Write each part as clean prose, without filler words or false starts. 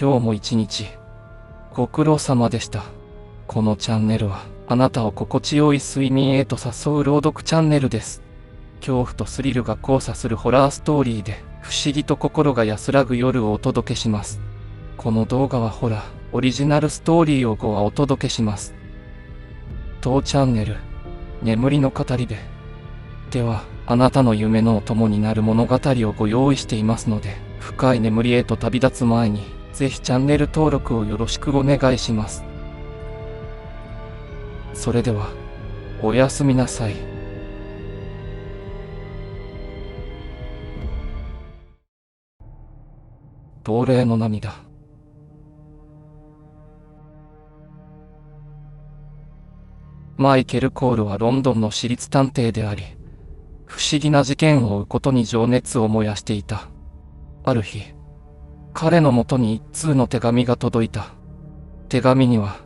今日も一日ご苦労様でした。このチャンネルはあなたを心地よい睡眠へと誘う朗読チャンネルです。恐怖とスリルが交差するホラーストーリーで不思議と心が安らぐ夜をお届けします。この動画はホラーオリジナルストーリーを5話お届けします。当チャンネル眠りの語り部ではあなたの夢のお供になる物語をご用意していますので、深い眠りへと旅立つ前にぜひチャンネル登録をよろしくお願いします。それではおやすみなさい。亡霊の涙。マイケル・コールはロンドンの私立探偵であり、不思議な事件を追うことに情熱を燃やしていた。ある日、彼のもとに一通の手紙が届いた。手紙には、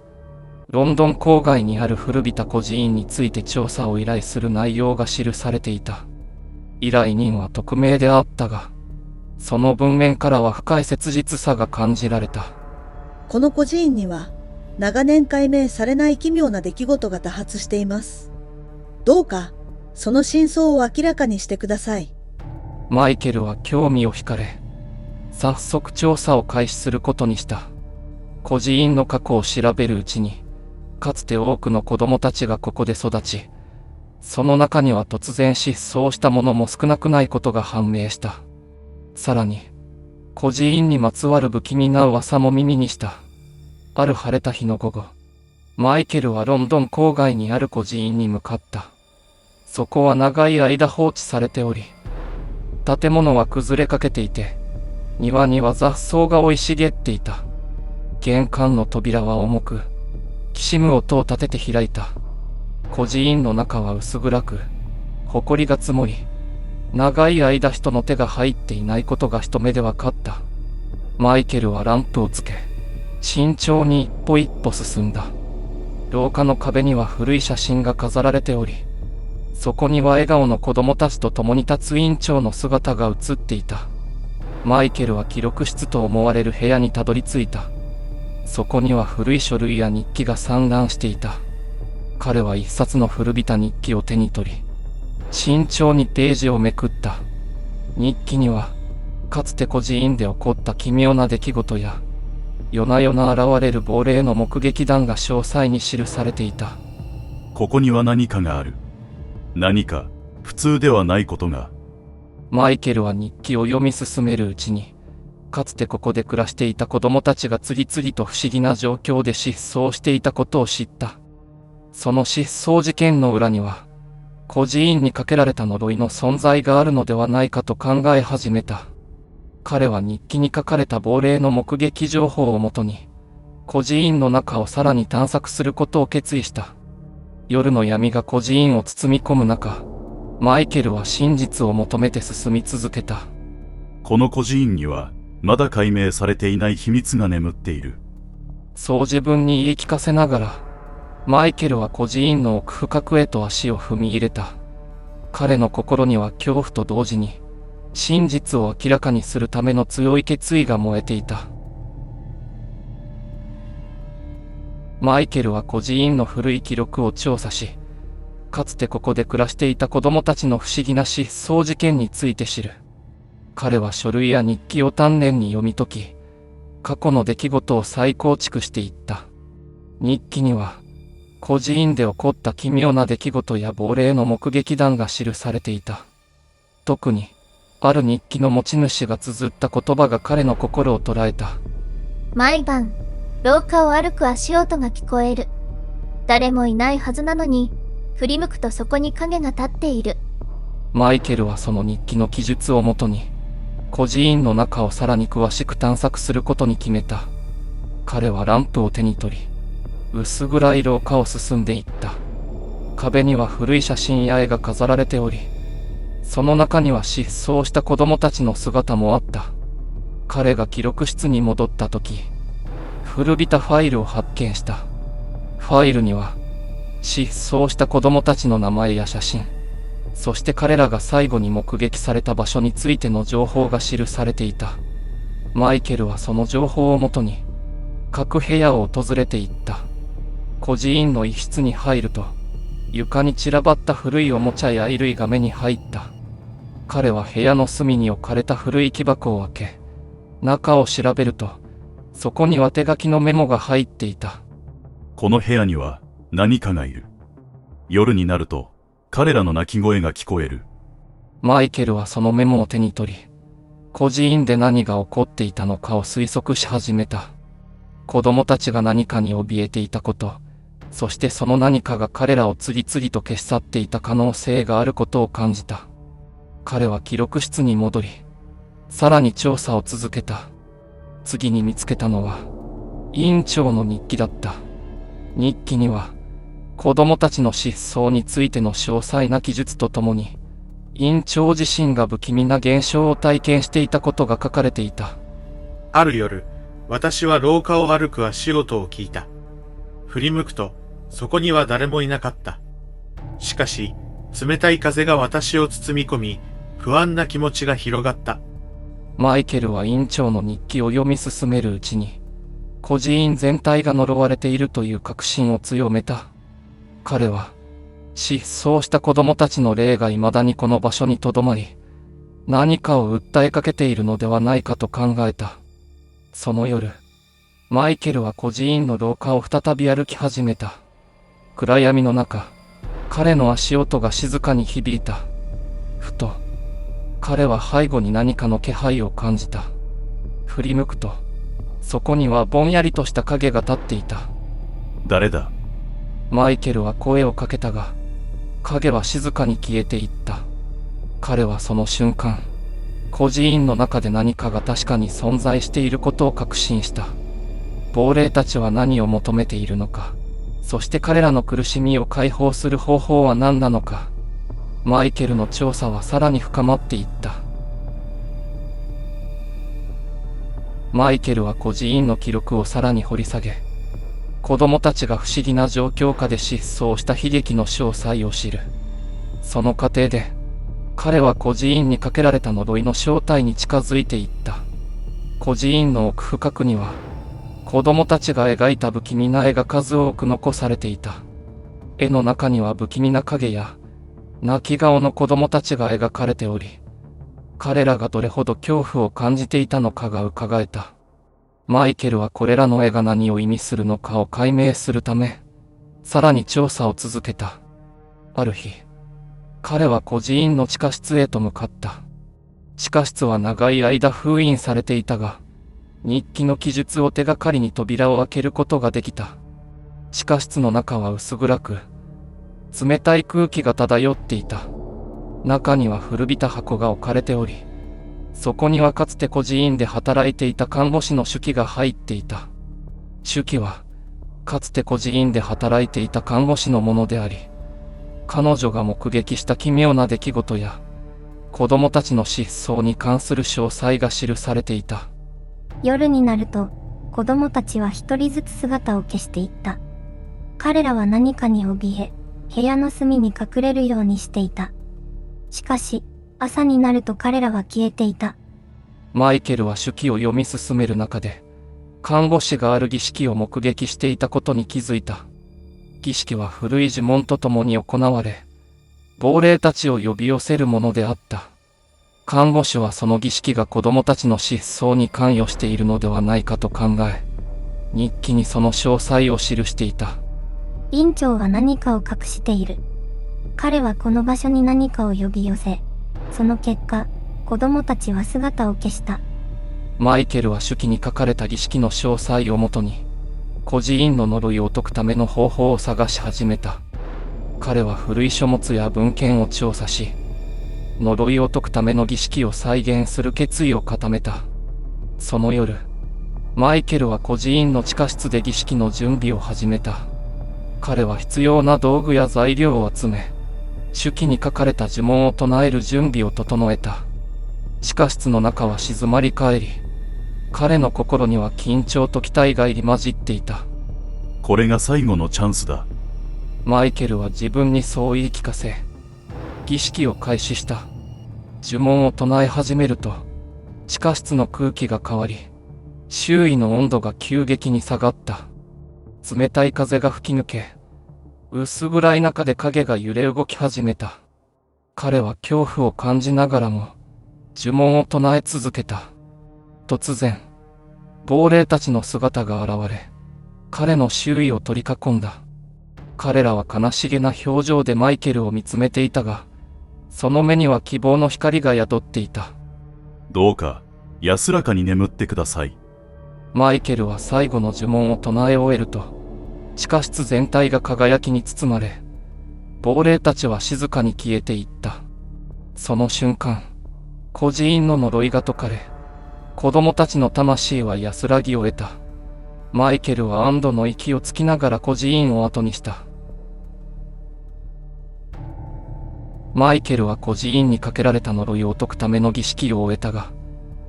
ロンドン郊外にある古びた孤児院について調査を依頼する内容が記されていた。依頼人は匿名であったが、その文面からは深い切実さが感じられた。この孤児院には、長年解明されない奇妙な出来事が多発しています。どうか、その真相を明らかにしてください。マイケルは興味を惹かれ、早速調査を開始することにした。孤児院の過去を調べるうちに、かつて多くの子供たちがここで育ち、その中には突然失踪した者も少なくないことが判明した。さらに、孤児院にまつわる不気味な噂も耳にした。ある晴れた日の午後、マイケルはロンドン郊外にある孤児院に向かった。そこは長い間放置されており、建物は崩れかけていて、庭には雑草が生い茂っていた。玄関の扉は重く、きしむ音を立てて開いた。孤児院の中は薄暗く、埃が積もり、長い間人の手が入っていないことが一目で分かった。マイケルはランプをつけ、慎重に一歩一歩進んだ。廊下の壁には古い写真が飾られており、そこには笑顔の子供たちと共に立つ院長の姿が映っていた。マイケルは記録室と思われる部屋にたどり着いた。そこには古い書類や日記が散乱していた。彼は一冊の古びた日記を手に取り、慎重にページをめくった。日記には、かつて孤児院で起こった奇妙な出来事や、夜な夜な現れる亡霊の目撃談が詳細に記されていた。ここには何かがある。何か普通ではないことが。マイケルは日記を読み進めるうちに、かつてここで暮らしていた子供たちが次々と不思議な状況で失踪していたことを知った。その失踪事件の裏には、孤児院にかけられた呪いの存在があるのではないかと考え始めた。彼は日記に書かれた亡霊の目撃情報をもとに、孤児院の中をさらに探索することを決意した。夜の闇が孤児院を包み込む中、マイケルは真実を求めて進み続けた。この孤児院には、まだ解明されていない秘密が眠っている。そう自分に言い聞かせながら、マイケルは孤児院の奥深くへと足を踏み入れた。彼の心には恐怖と同時に、真実を明らかにするための強い決意が燃えていた。マイケルは孤児院の古い記録を調査し、かつてここで暮らしていた子供たちの不思議な失踪事件について知る。彼は書類や日記を丹念に読み解き、過去の出来事を再構築していった。日記には、孤児院で起こった奇妙な出来事や亡霊の目撃談が記されていた。特に、ある日記の持ち主が綴った言葉が彼の心を捉えた。毎晩、廊下を歩く足音が聞こえる。誰もいないはずなのに、振り向くとそこに影が立っている。マイケルはその日記の記述をもとに、孤児院の中をさらに詳しく探索することに決めた。彼はランプを手に取り、薄暗い廊下を進んでいった。壁には古い写真や絵が飾られており、その中には失踪した子供たちの姿もあった。彼が記録室に戻った時、古びたファイルを発見した。ファイルには、失踪した子供たちの名前や写真、そして彼らが最後に目撃された場所についての情報が記されていた。マイケルはその情報をもとに、各部屋を訪れていった。孤児院の一室に入ると、床に散らばった古いおもちゃや衣類が目に入った。彼は部屋の隅に置かれた古い木箱を開け、中を調べると、そこには手書きのメモが入っていた。この部屋には何かがいる。夜になると彼らの泣き声が聞こえる。マイケルはそのメモを手に取り、孤児院で何が起こっていたのかを推測し始めた。子供たちが何かに怯えていたこと、そしてその何かが彼らを次々と消し去っていた可能性があることを感じた。彼は記録室に戻り、さらに調査を続けた。次に見つけたのは、院長の日記だった。日記には、子供たちの失踪についての詳細な記述とともに、院長自身が不気味な現象を体験していたことが書かれていた。ある夜、私は廊下を歩く足音を聞いた。振り向くと、そこには誰もいなかった。しかし、冷たい風が私を包み込み、不安な気持ちが広がった。マイケルは院長の日記を読み進めるうちに、孤児院全体が呪われているという確信を強めた。彼は、失踪した子供たちの霊が未だにこの場所に留まり、何かを訴えかけているのではないかと考えた。その夜、マイケルは孤児院の廊下を再び歩き始めた。暗闇の中、彼の足音が静かに響いた。ふと、彼は背後に何かの気配を感じた。振り向くと、そこにはぼんやりとした影が立っていた。誰だ？マイケルは声をかけたが、影は静かに消えていった。彼はその瞬間、孤児院の中で何かが確かに存在していることを確信した。亡霊たちは何を求めているのか、そして彼らの苦しみを解放する方法は何なのか。マイケルの調査はさらに深まっていった。マイケルは孤児院の記録をさらに掘り下げ、子供たちが不思議な状況下で失踪した悲劇の詳細を知る。その過程で、彼は孤児院にかけられた呪いの正体に近づいていった。孤児院の奥深くには、子供たちが描いた不気味な絵が数多く残されていた。絵の中には不気味な影や、泣き顔の子供たちが描かれており、彼らがどれほど恐怖を感じていたのかが伺えた。マイケルはこれらの絵が何を意味するのかを解明するため、さらに調査を続けた。ある日、彼は孤児院の地下室へと向かった。地下室は長い間封印されていたが、日記の記述を手がかりに扉を開けることができた。地下室の中は薄暗く、冷たい空気が漂っていた。中には古びた箱が置かれており、そこにはかつて孤児院で働いていた看護師の手記が入っていた。手記は、かつて孤児院で働いていた看護師のものであり、彼女が目撃した奇妙な出来事や、子供たちの失踪に関する詳細が記されていた。夜になると、子供たちは一人ずつ姿を消していった。彼らは何かに怯え、部屋の隅に隠れるようにしていた。しかし、朝になると彼らは消えていた。マイケルは手記を読み進める中で、看護師がある儀式を目撃していたことに気づいた。儀式は古い呪文とともに行われ、亡霊たちを呼び寄せるものであった。看護師はその儀式が子供たちの失踪に関与しているのではないかと考え、日記にその詳細を記していた。院長は何かを隠している。彼はこの場所に何かを呼び寄せ、その結果、子供たちは姿を消した。マイケルは手記に書かれた儀式の詳細をもとに、孤児院の呪いを解くための方法を探し始めた。彼は古い書物や文献を調査し、呪いを解くための儀式を再現する決意を固めた。その夜、マイケルは孤児院の地下室で儀式の準備を始めた。彼は必要な道具や材料を集め、手記に書かれた呪文を唱える準備を整えた。地下室の中は静まり返り、彼の心には緊張と期待が入り混じっていた。これが最後のチャンスだ。マイケルは自分にそう言い聞かせ、儀式を開始した。呪文を唱え始めると、地下室の空気が変わり、周囲の温度が急激に下がった。冷たい風が吹き抜け、薄暗い中で影が揺れ動き始めた。彼は恐怖を感じながらも、呪文を唱え続けた。突然、亡霊たちの姿が現れ、彼の周囲を取り囲んだ。彼らは悲しげな表情でマイケルを見つめていたが、その目には希望の光が宿っていた。どうか、安らかに眠ってください。マイケルは最後の呪文を唱え終えると、地下室全体が輝きに包まれ、亡霊たちは静かに消えていった。その瞬間、孤児院の呪いが解かれ、子供たちの魂は安らぎを得た。マイケルは安堵の息をつきながら孤児院を後にした。マイケルは孤児院にかけられた呪いを解くための儀式を終えたが、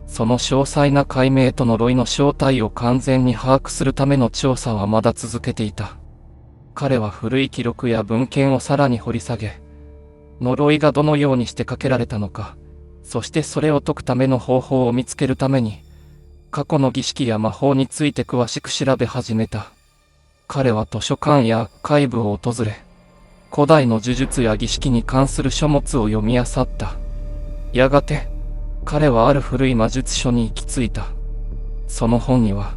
その詳細な解明と呪いの正体を完全に把握するための調査はまだ続けていた。彼は古い記録や文献をさらに掘り下げ、呪いがどのようにしてかけられたのか、そしてそれを解くための方法を見つけるために、過去の儀式や魔法について詳しく調べ始めた。彼は図書館やアーカイブを訪れ、古代の呪術や儀式に関する書物を読み漁った。やがて、彼はある古い魔術書に行き着いた。その本には、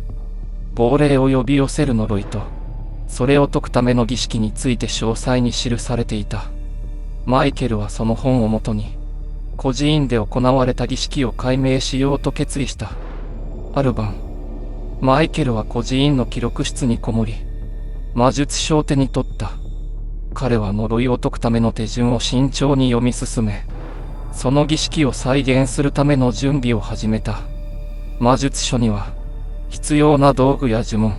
亡霊を呼び寄せる呪いと、それを解くための儀式について詳細に記されていた。マイケルはその本をもとに、孤児院で行われた儀式を解明しようと決意した。ある晩、マイケルは孤児院の記録室にこもり、魔術書を手に取った。彼は呪いを解くための手順を慎重に読み進め、その儀式を再現するための準備を始めた。魔術書には、必要な道具や呪文、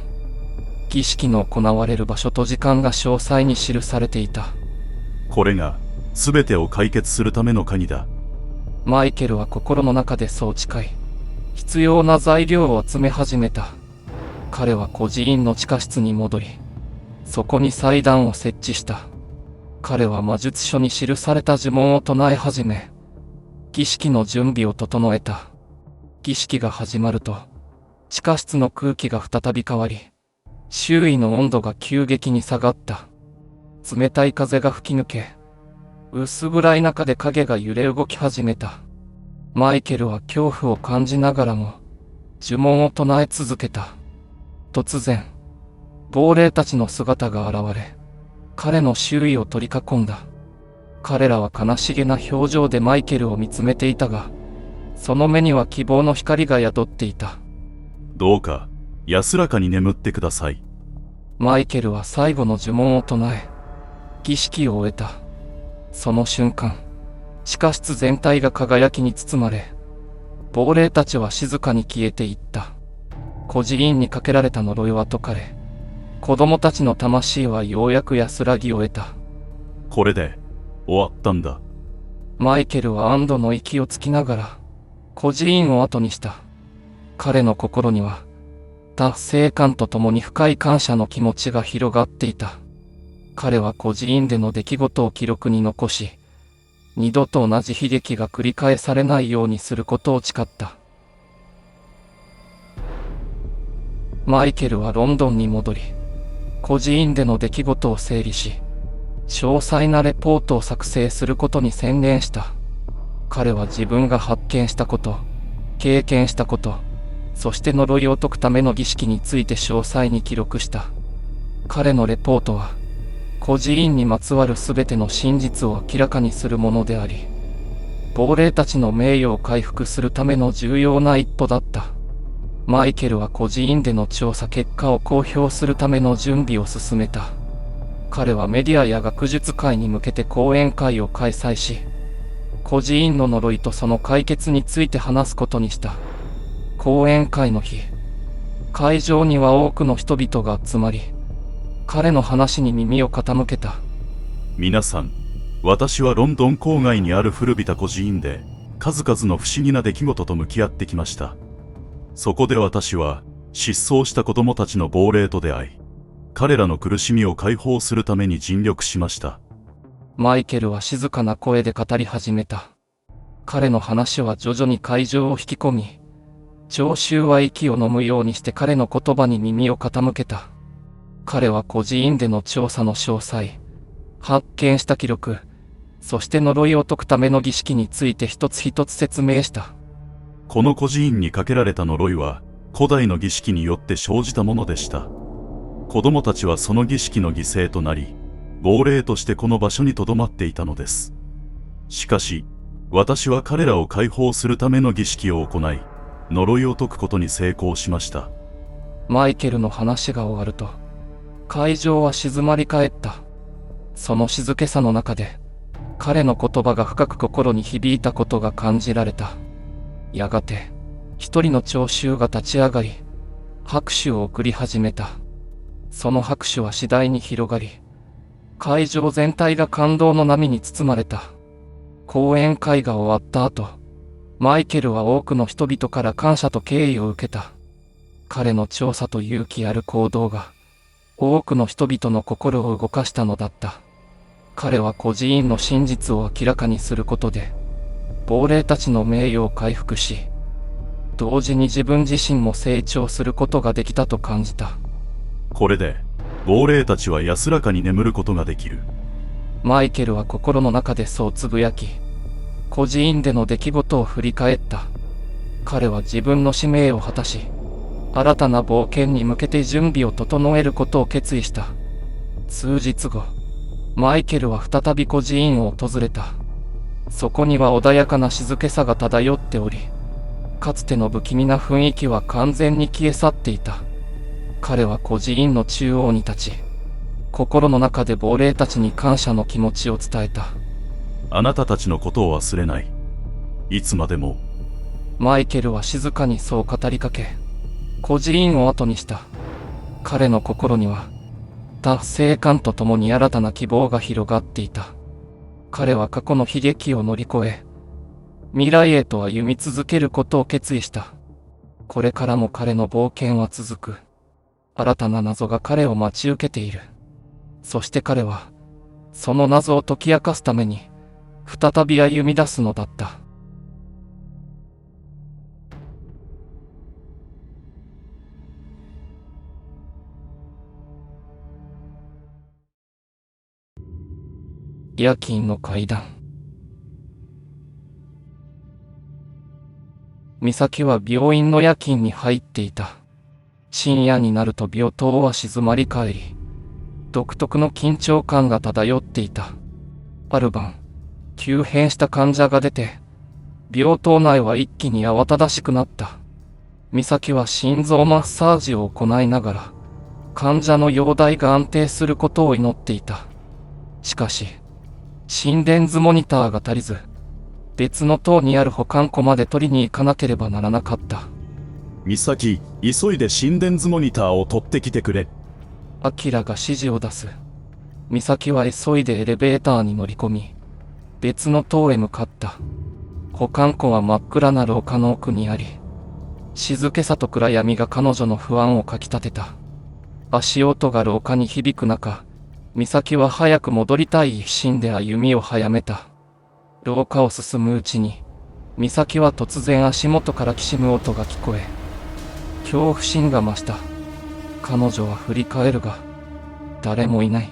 儀式の行われる場所と時間が詳細に記されていた。これが、すべてを解決するための鍵だ。マイケルは心の中でそう誓い、必要な材料を集め始めた。彼は孤児院の地下室に戻り、そこに祭壇を設置した。彼は魔術書に記された呪文を唱え始め、儀式の準備を整えた。儀式が始まると、地下室の空気が再び変わり、周囲の温度が急激に下がった。冷たい風が吹き抜け、薄暗い中で影が揺れ動き始めた。マイケルは恐怖を感じながらも、呪文を唱え続けた。突然、亡霊たちの姿が現れ、彼の周囲を取り囲んだ。彼らは悲しげな表情でマイケルを見つめていたが、その目には希望の光が宿っていた。どうか、安らかに眠ってください。マイケルは最後の呪文を唱え、儀式を終えた。その瞬間、地下室全体が輝きに包まれ、亡霊たちは静かに消えていった。孤児院にかけられた呪いは解かれ、子供たちの魂はようやく安らぎを得た。これで、終わったんだ。マイケルは安堵の息をつきながら、孤児院を後にした。彼の心には、達成感とともに深い感謝の気持ちが広がっていた。彼は孤児院での出来事を記録に残し、二度と同じ悲劇が繰り返されないようにすることを誓った。マイケルはロンドンに戻り、孤児院での出来事を整理し、詳細なレポートを作成することに専念した。彼は自分が発見したこと、経験したこと、そして呪いを解くための儀式について詳細に記録した。彼のレポートは、孤児院にまつわるすべての真実を明らかにするものであり、亡霊たちの名誉を回復するための重要な一歩だった。マイケルは孤児院での調査結果を公表するための準備を進めた。彼はメディアや学術界に向けて講演会を開催し、孤児院の呪いとその解決について話すことにした。講演会の日、会場には多くの人々が集まり、彼の話に耳を傾けた。皆さん、私はロンドン郊外にある古びた孤児院で、数々の不思議な出来事と向き合ってきました。そこで私は、失踪した子供たちの亡霊と出会い、彼らの苦しみを解放するために尽力しました。マイケルは静かな声で語り始めた。彼の話は徐々に会場を引き込み、聴衆は息を飲むようにして彼の言葉に耳を傾けた。彼は孤児院での調査の詳細、発見した記録、そして呪いを解くための儀式について一つ一つ説明した。この孤児院にかけられた呪いは、古代の儀式によって生じたものでした。子供たちはその儀式の犠牲となり、亡霊としてこの場所に留まっていたのです。しかし、私は彼らを解放するための儀式を行い、呪いを解くことに成功しました。マイケルの話が終わると、会場は静まり返った。その静けさの中で、彼の言葉が深く心に響いたことが感じられた。やがて、一人の聴衆が立ち上がり、拍手を送り始めた。その拍手は次第に広がり、会場全体が感動の波に包まれた。講演会が終わった後、マイケルは多くの人々から感謝と敬意を受けた。彼の調査と勇気ある行動が、多くの人々の心を動かしたのだった。彼は孤児院の真実を明らかにすることで、亡霊たちの名誉を回復し、同時に自分自身も成長することができたと感じた。これで、亡霊たちは安らかに眠ることができる。マイケルは心の中でそうつぶやき、孤児院での出来事を振り返った。彼は自分の使命を果たし、新たな冒険に向けて準備を整えることを決意した。数日後、マイケルは再び孤児院を訪れた。そこには穏やかな静けさが漂っており、かつての不気味な雰囲気は完全に消え去っていた。彼は孤児院の中央に立ち、心の中で亡霊たちに感謝の気持ちを伝えた。あなたたちのことを忘れない。いつまでも。マイケルは静かにそう語りかけ、孤児院を後にした。彼の心には、達成感とともに新たな希望が広がっていた。彼は過去の悲劇を乗り越え、未来へと歩み続けることを決意した。これからも彼の冒険は続く。新たな謎が彼を待ち受けている。そして彼は、その謎を解き明かすために、再び歩み出すのだった。夜勤の階段。美咲は病院の夜勤に入っていた。深夜になると病棟は静まり返り、独特の緊張感が漂っていた。ある晩、急変した患者が出て、病棟内は一気に慌ただしくなった。美咲は心臓マッサージを行いながら、患者の容体が安定することを祈っていた。しかし、心電図モニターが足りず、別の棟にある保管庫まで取りに行かなければならなかった。美咲、急いで心電図モニターを取ってきてくれ。アキラが指示を出す。美咲は急いでエレベーターに乗り込み、別の棟へ向かった。保管庫は真っ暗な廊下の奥にあり、静けさと暗闇が彼女の不安をかきたてた。足音が廊下に響く中、美咲は早く戻りたい一心で歩みを早めた。廊下を進むうちに、美咲は突然足元からきしむ音が聞こえ、恐怖心が増した。彼女は振り返るが、誰もいない。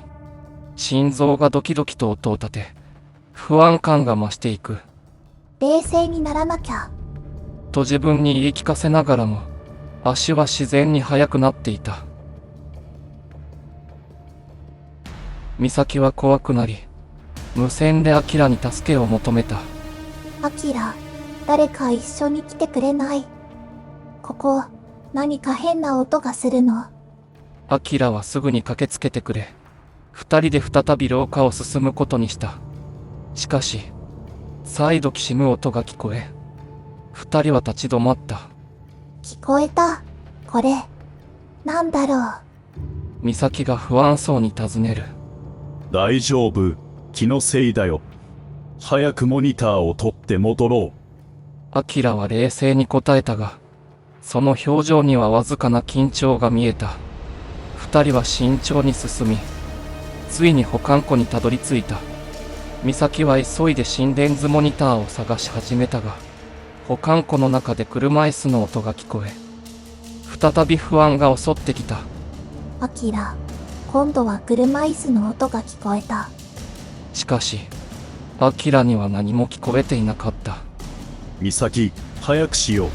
心臓がドキドキと音を立て、不安感が増していく。冷静にならなきゃ。と自分に言い聞かせながらも、足は自然に速くなっていた。美咲は怖くなり、無線でアキラに助けを求めた。アキラ、誰か一緒に来てくれない？ここ、何か変な音がするの。アキラはすぐに駆けつけてくれ、二人で再び廊下を進むことにした。しかし、再度きしむ音が聞こえ、二人は立ち止まった。聞こえた。これ、なんだろう。美咲が不安そうに尋ねる。大丈夫、気のせいだよ。早くモニターを取って戻ろう。アキラは冷静に答えたが、その表情にはわずかな緊張が見えた。二人は慎重に進み、ついに保管庫にたどり着いた。美咲は急いで心電図モニターを探し始めたが、保管庫の中で車椅子の音が聞こえ、再び不安が襲ってきた。アキラ、今度は車椅子の音が聞こえた。しかし、アキラには何も聞こえていなかった。美咲、早くしよう。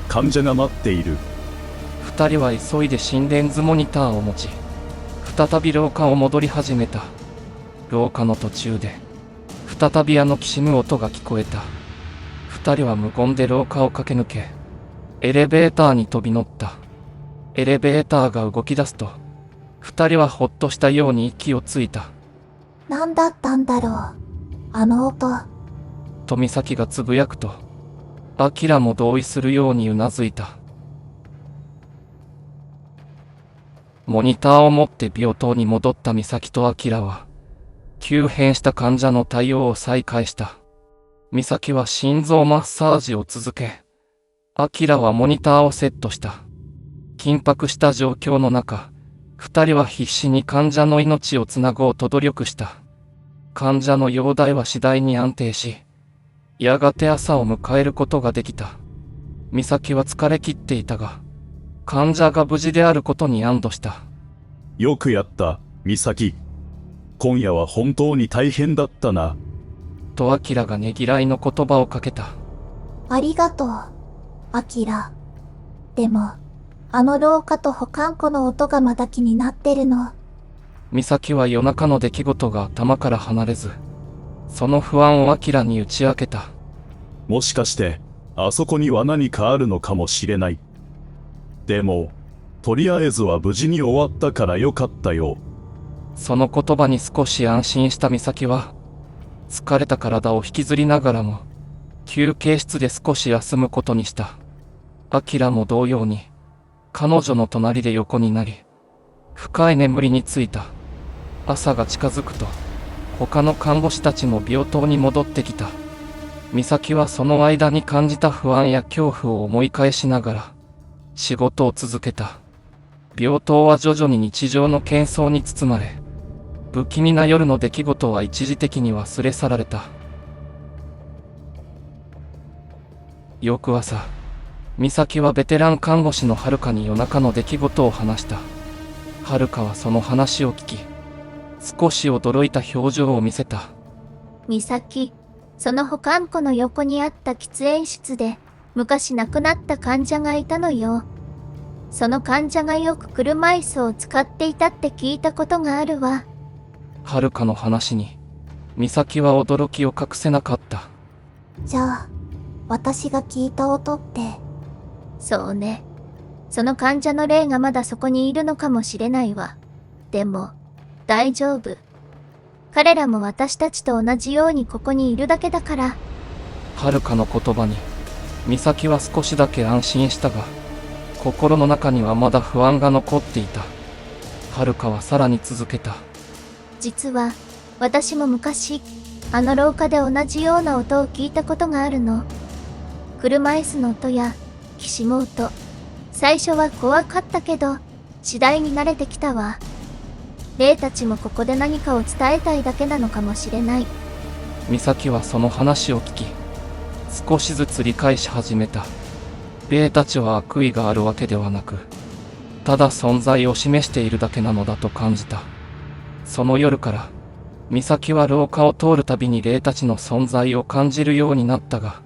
患者が待っている。二人は急いで心電図モニターを持ち、再び廊下を戻り始めた。廊下の途中で、再びきしむ音が聞こえた。二人は無言で廊下を駆け抜け、エレベーターに飛び乗った。エレベーターが動き出すと、二人はほっとしたように息をついた。何だったんだろう、あの音。と美咲がつぶやくと、アキラも同意するようにうなずいた。モニターを持って病棟に戻った美咲とアキラは、急変した患者の対応を再開した。美咲は心臓マッサージを続け、アキラはモニターをセットした。緊迫した状況の中、二人は必死に患者の命をつなごうと努力した。患者の容体は次第に安定し、やがて朝を迎えることができた。美咲は疲れ切っていたが、患者が無事であることに安堵した。よくやった、美咲。今夜は本当に大変だったな。とアキラがねぎらいの言葉をかけた。ありがとう、アキラ。でも、あの廊下と保管庫の音がまだ気になってるの。美咲は夜中の出来事が頭から離れず、その不安をアキラに打ち明けた。もしかして、あそこには何かあるのかもしれない。でも、とりあえずは無事に終わったからよかったよ。その言葉に少し安心した美咲は、疲れた体を引きずりながらも、休憩室で少し休むことにした。アキラも同様に、彼女の隣で横になり、深い眠りについた。朝が近づくと、他の看護師たちも病棟に戻ってきた。美咲はその間に感じた不安や恐怖を思い返しながら、仕事を続けた。病棟は徐々に日常の喧騒に包まれ、不気味な夜の出来事は一時的に忘れ去られた。翌朝、美咲はベテラン看護師の遥に夜中の出来事を話した。遥はその話を聞き、少し驚いた表情を見せた。美咲、その保管庫の横にあった喫煙室で、昔亡くなった患者がいたのよ。その患者がよく車椅子を使っていたって聞いたことがあるわ。遥の話に、美咲は驚きを隠せなかった。じゃあ、私が聞いた音って。そうね。その患者の霊がまだそこにいるのかもしれないわ。でも、大丈夫。彼らも私たちと同じようにここにいるだけだから。遥の言葉に、美咲は少しだけ安心したが、心の中にはまだ不安が残っていた。遥はさらに続けた。実は、私も昔、あの廊下で同じような音を聞いたことがあるの。車椅子の音や、きしむ音。最初は怖かったけど、次第に慣れてきたわ。霊たちもここで何かを伝えたいだけなのかもしれない。美咲はその話を聞き、少しずつ理解し始めた。霊たちは悪意があるわけではなく、ただ存在を示しているだけなのだと感じた。その夜から、美咲は廊下を通るたびに霊たちの存在を感じるようになったが、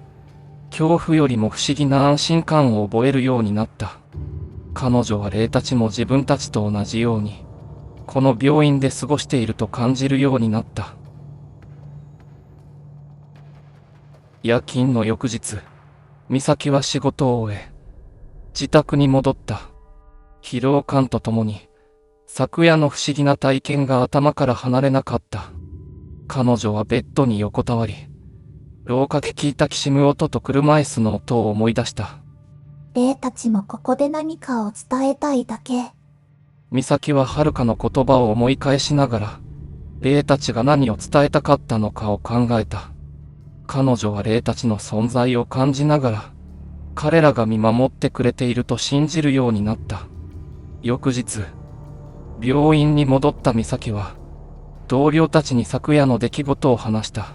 恐怖よりも不思議な安心感を覚えるようになった。彼女は霊たちも自分たちと同じように、この病院で過ごしていると感じるようになった。夜勤の翌日、美咲は仕事を終え、自宅に戻った。疲労感とともに、昨夜の不思議な体験が頭から離れなかった。彼女はベッドに横たわり、廊下で聞いたきしむ音と車椅子の音を思い出した。霊たちもここで何かを伝えたいだけ。美咲は遥の言葉を思い返しながら、霊たちが何を伝えたかったのかを考えた。彼女は霊たちの存在を感じながら、彼らが見守ってくれていると信じるようになった。翌日、病院に戻った美咲は、同僚たちに昨夜の出来事を話した。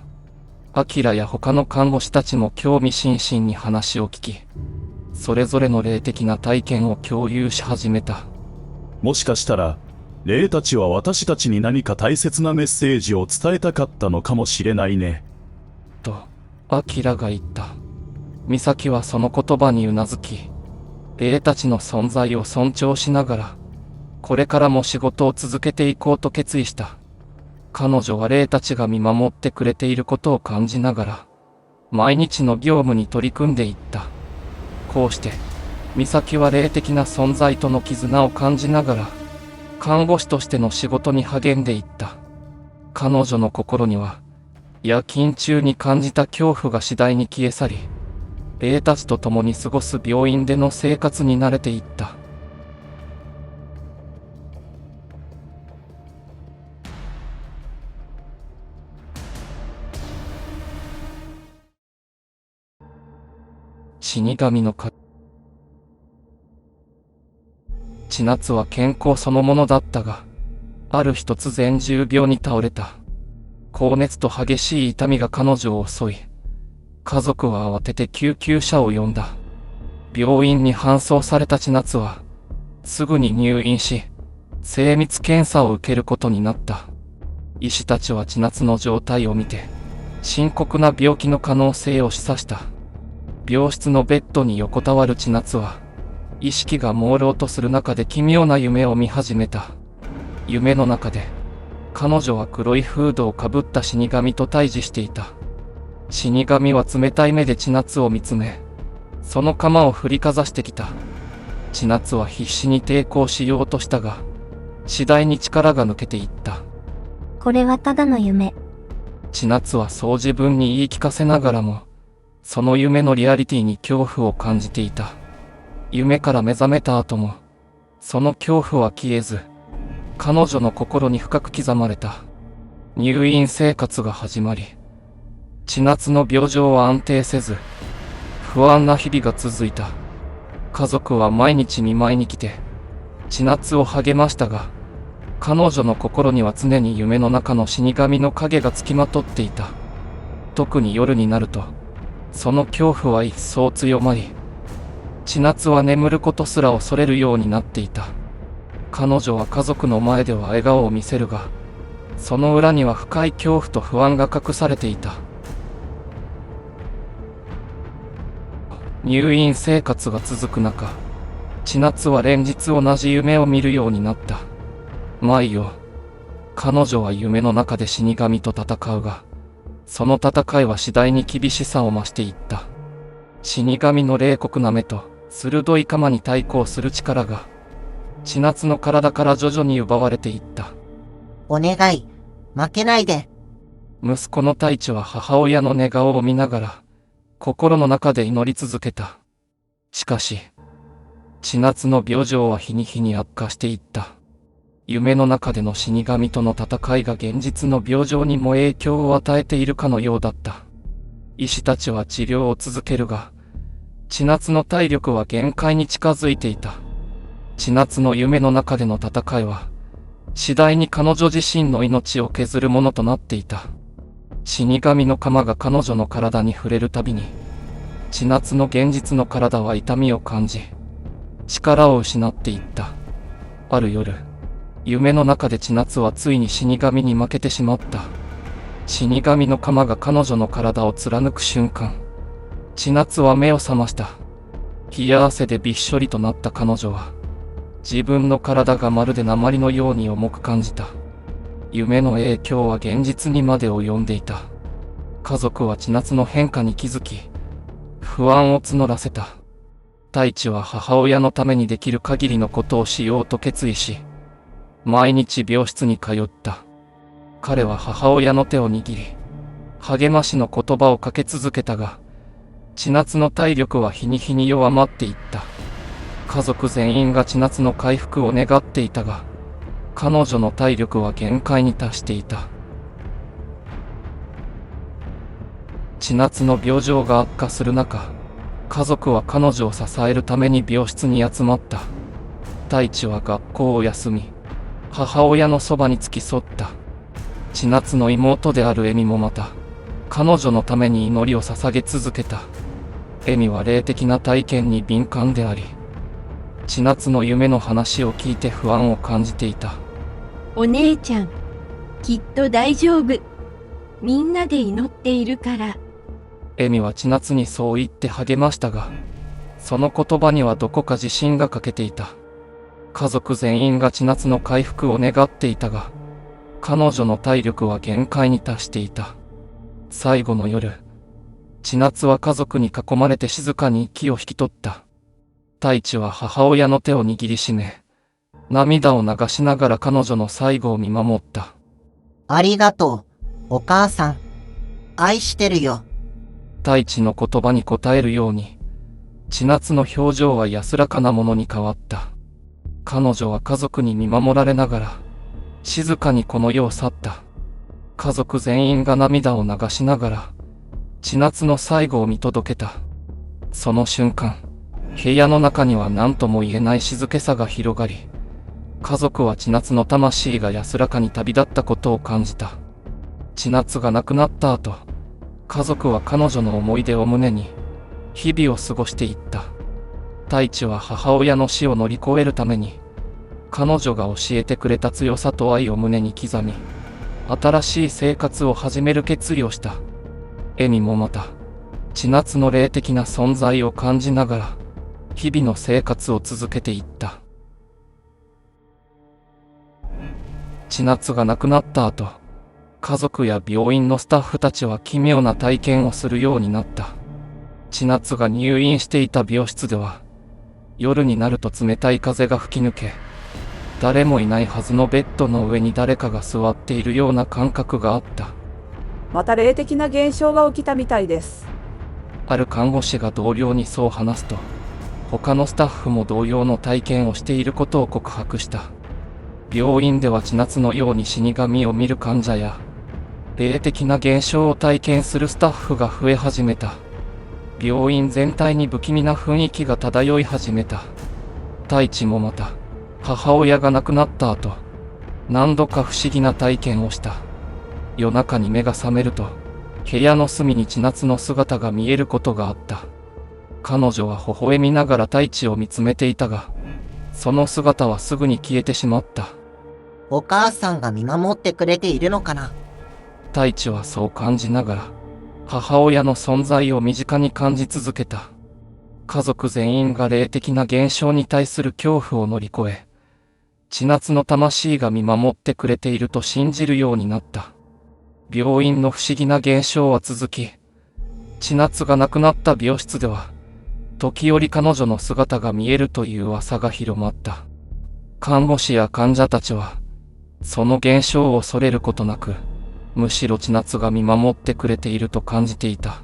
アキラや他の看護師たちも興味津々に話を聞き、それぞれの霊的な体験を共有し始めた。もしかしたら、霊たちは私たちに何か大切なメッセージを伝えたかったのかもしれないね。と、アキラが言った。ミサキはその言葉にうなずき、霊たちの存在を尊重しながら、これからも仕事を続けていこうと決意した。彼女は霊たちが見守ってくれていることを感じながら、毎日の業務に取り組んでいった。こうして、ミサキは霊的な存在との絆を感じながら、看護師としての仕事に励んでいった。彼女の心には、夜勤中に感じた恐怖が次第に消え去り、霊たちと共に過ごす病院での生活に慣れていった。死神のか千夏は健康そのものだったが、ある日突然重病に倒れた。高熱と激しい痛みが彼女を襲い、家族は慌てて救急車を呼んだ。病院に搬送された千夏は、すぐに入院し、精密検査を受けることになった。医師たちは千夏の状態を見て、深刻な病気の可能性を示唆した。病室のベッドに横たわる千夏は、意識が朦朧とする中で奇妙な夢を見始めた。夢の中で、彼女は黒いフードをかぶった死神と対峙していた。死神は冷たい目で千夏を見つめ、その鎌を振りかざしてきた。千夏は必死に抵抗しようとしたが、次第に力が抜けていった。これはただの夢。千夏はそう自分に言い聞かせながらも、その夢のリアリティに恐怖を感じていた。夢から目覚めた後も、その恐怖は消えず、彼女の心に深く刻まれた。入院生活が始まり、千夏の病状は安定せず、不安な日々が続いた。家族は毎日見舞いに来て、千夏を励ましたが、彼女の心には常に夢の中の死神の影がつきまとっていた。特に夜になると、その恐怖は一層強まり、千夏は眠ることすら恐れるようになっていた。彼女は家族の前では笑顔を見せるが、その裏には深い恐怖と不安が隠されていた。入院生活が続く中、千夏は連日同じ夢を見るようになった。毎夜、彼女は夢の中で死神と戦うが、その戦いは次第に厳しさを増していった。死神の冷酷な目と鋭い鎌に対抗する力が、千夏の体から徐々に奪われていった。お願い、負けないで。息子の太一は母親の寝顔を見ながら、心の中で祈り続けた。しかし、千夏の病状は日に日に悪化していった。夢の中での死神との戦いが現実の病状にも影響を与えているかのようだった。医師たちは治療を続けるが、千夏の体力は限界に近づいていた。千夏の夢の中での戦いは、次第に彼女自身の命を削るものとなっていた。死神の鎌が彼女の体に触れるたびに、千夏の現実の体は痛みを感じ、力を失っていった。ある夜、夢の中で千夏はついに死神に負けてしまった。死神の鎌が彼女の体を貫く瞬間、千夏は目を覚ました。冷や汗でびっしょりとなった彼女は、自分の体がまるで鉛のように重く感じた。夢の影響は現実にまで及んでいた。家族は千夏の変化に気づき、不安を募らせた。太一は母親のためにできる限りのことをしようと決意し、毎日病室に通った。彼は母親の手を握り、励ましの言葉をかけ続けたが、千夏の体力は日に日に弱まっていった。家族全員が千夏の回復を願っていたが、彼女の体力は限界に達していた。千夏の病状が悪化する中、家族は彼女を支えるために病室に集まった。太一は学校を休み、母親のそばに付き添った。千夏の妹である恵美もまた、彼女のために祈りを捧げ続けた。恵美は霊的な体験に敏感であり、千夏の夢の話を聞いて不安を感じていた。お姉ちゃん、きっと大丈夫。みんなで祈っているから。恵美は千夏にそう言って励ましたが、その言葉にはどこか自信が欠けていた。家族全員が千夏の回復を願っていたが、彼女の体力は限界に達していた。最後の夜、千夏は家族に囲まれて静かに息を引き取った。太一は母親の手を握りしめ、涙を流しながら彼女の最後を見守った。ありがとう、お母さん。愛してるよ。太一の言葉に応えるように、千夏の表情は安らかなものに変わった。彼女は家族に見守られながら、静かにこの世を去った。家族全員が涙を流しながら、千夏の最後を見届けた。その瞬間、部屋の中には何とも言えない静けさが広がり、家族は千夏の魂が安らかに旅立ったことを感じた。千夏が亡くなった後、家族は彼女の思い出を胸に、日々を過ごしていった。太一は母親の死を乗り越えるために、彼女が教えてくれた強さと愛を胸に刻み、新しい生活を始める決意をした。恵美もまた、千夏の霊的な存在を感じながら、日々の生活を続けていった。千夏が亡くなった後、家族や病院のスタッフたちは奇妙な体験をするようになった。千夏が入院していた病室では、夜になると冷たい風が吹き抜け、誰もいないはずのベッドの上に誰かが座っているような感覚があった。また霊的な現象が起きたみたいです。ある看護師が同僚にそう話すと、他のスタッフも同様の体験をしていることを告白した。病院では千夏のように死神を見る患者や、霊的な現象を体験するスタッフが増え始めた。病院全体に不気味な雰囲気が漂い始めた。太一もまた、母親が亡くなった後、何度か不思議な体験をした。夜中に目が覚めると、部屋の隅に千夏の姿が見えることがあった。彼女は微笑みながら太一を見つめていたが、その姿はすぐに消えてしまった。お母さんが見守ってくれているのかな。太一はそう感じながら、母親の存在を身近に感じ続けた。家族全員が霊的な現象に対する恐怖を乗り越え、千夏の魂が見守ってくれていると信じるようになった。病院の不思議な現象は続き、千夏が亡くなった病室では、時折彼女の姿が見えるという噂が広まった。看護師や患者たちは、その現象を恐れることなく、むしろ千夏が見守ってくれていると感じていた。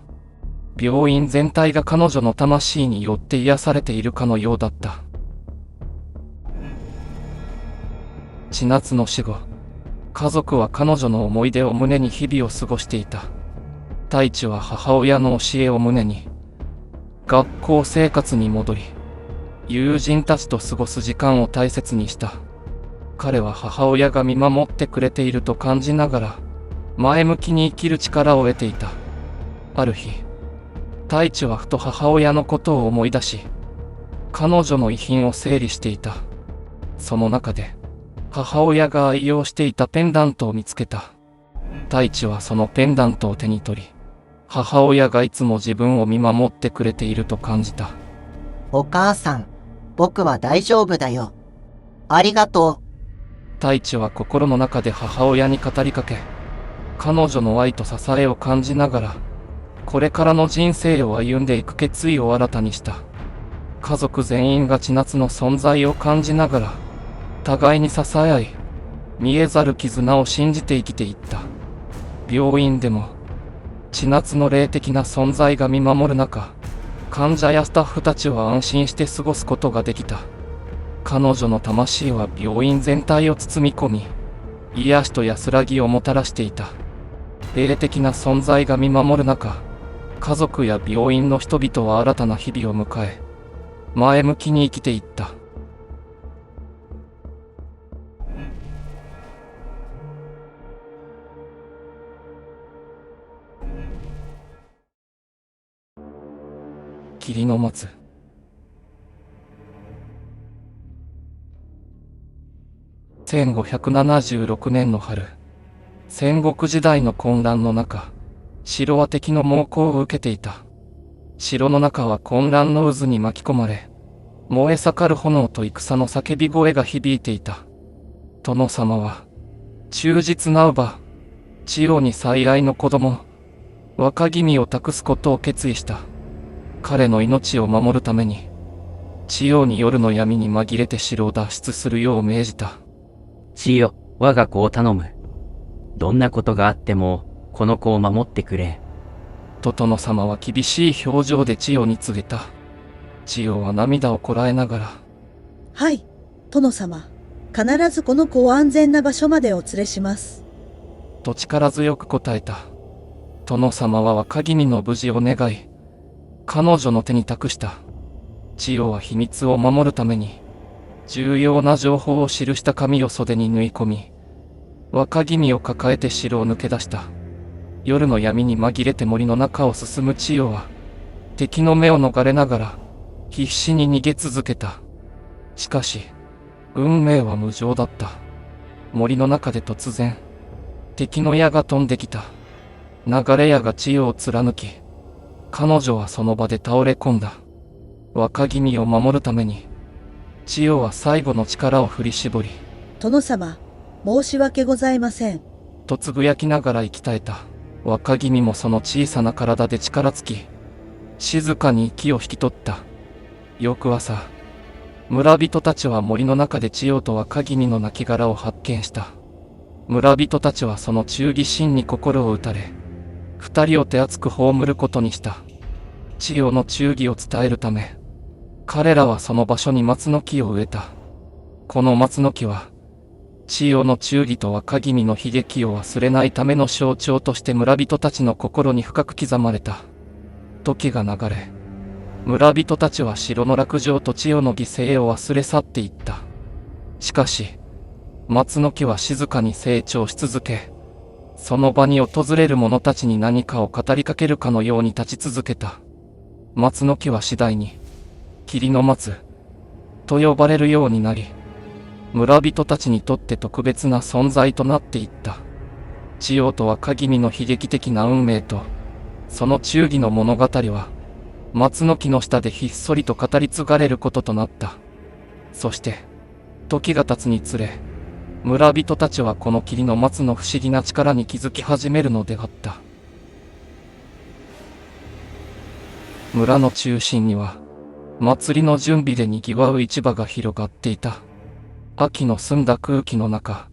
病院全体が彼女の魂によって癒されているかのようだった。千夏の死後、家族は彼女の思い出を胸に日々を過ごしていた。太一は母親の教えを胸に、学校生活に戻り、友人たちと過ごす時間を大切にした。彼は母親が見守ってくれていると感じながら、前向きに生きる力を得ていた。ある日、太一はふと母親のことを思い出し、彼女の遺品を整理していた。その中で、母親が愛用していたペンダントを見つけた。太一はそのペンダントを手に取り、母親がいつも自分を見守ってくれていると感じた。お母さん、僕は大丈夫だよ。ありがとう。太一は心の中で母親に語りかけ、彼女の愛と支えを感じながら、これからの人生を歩んでいく決意を新たにした。家族全員が千夏の存在を感じながら、互いに支え合い、見えざる絆を信じて生きていった。病院でも、千夏の霊的な存在が見守る中、患者やスタッフたちは安心して過ごすことができた。彼女の魂は病院全体を包み込み、癒しと安らぎをもたらしていた。霊的な存在が見守る中、家族や病院の人々は新たな日々を迎え、前向きに生きていった。霧の松。1576年の春、戦国時代の混乱の中、城は敵の猛攻を受けていた。城の中は混乱の渦に巻き込まれ、燃え盛る炎と戦の叫び声が響いていた。殿様は、忠実な乳母、千代に最愛の子供、若君を託すことを決意した。彼の命を守るために、千代に夜の闇に紛れて城を脱出するよう命じた。千代、我が子を頼む。どんなことがあっても、この子を守ってくれ。と殿様は厳しい表情で千代に告げた。千代は涙をこらえながら、はい、殿様。必ずこの子を安全な場所までお連れします。と力強く答えた。殿様は若君の無事を願い、彼女の手に託した。千代は秘密を守るために、重要な情報を記した紙を袖に縫い込み、若君を抱えて城を抜け出した。夜の闇に紛れて森の中を進む千代は、敵の目を逃れながら、必死に逃げ続けた。しかし、運命は無情だった。森の中で突然、敵の矢が飛んできた。流れ矢が千代を貫き、彼女はその場で倒れ込んだ。若君を守るために、千代は最後の力を振り絞り、殿様、申し訳ございません。とつぶやきながら息絶えた。若君もその小さな体で力尽き、静かに息を引き取った。翌朝、村人たちは森の中で千代と若君の亡骸を発見した。村人たちはその忠義心に心を打たれ、二人を手厚く葬ることにした。千代の忠義を伝えるため、彼らはその場所に松の木を植えた。この松の木は、千代の忠義と若君の悲劇を忘れないための象徴として村人たちの心に深く刻まれた。時が流れ、村人たちは城の落城と千代の犠牲を忘れ去っていった。しかし、松の木は静かに成長し続け、その場に訪れる者たちに何かを語りかけるかのように立ち続けた。松の木は次第に、霧の松、と呼ばれるようになり、村人たちにとって特別な存在となっていった。千代と若君の悲劇的な運命と、その忠義の物語は、松の木の下でひっそりと語り継がれることとなった。そして、時が経つにつれ、村人たちはこの霧の松の不思議な力に気づき始めるのであった。村の中心には、祭りの準備で賑わう市場が広がっていた。秋の澄んだ空気の中、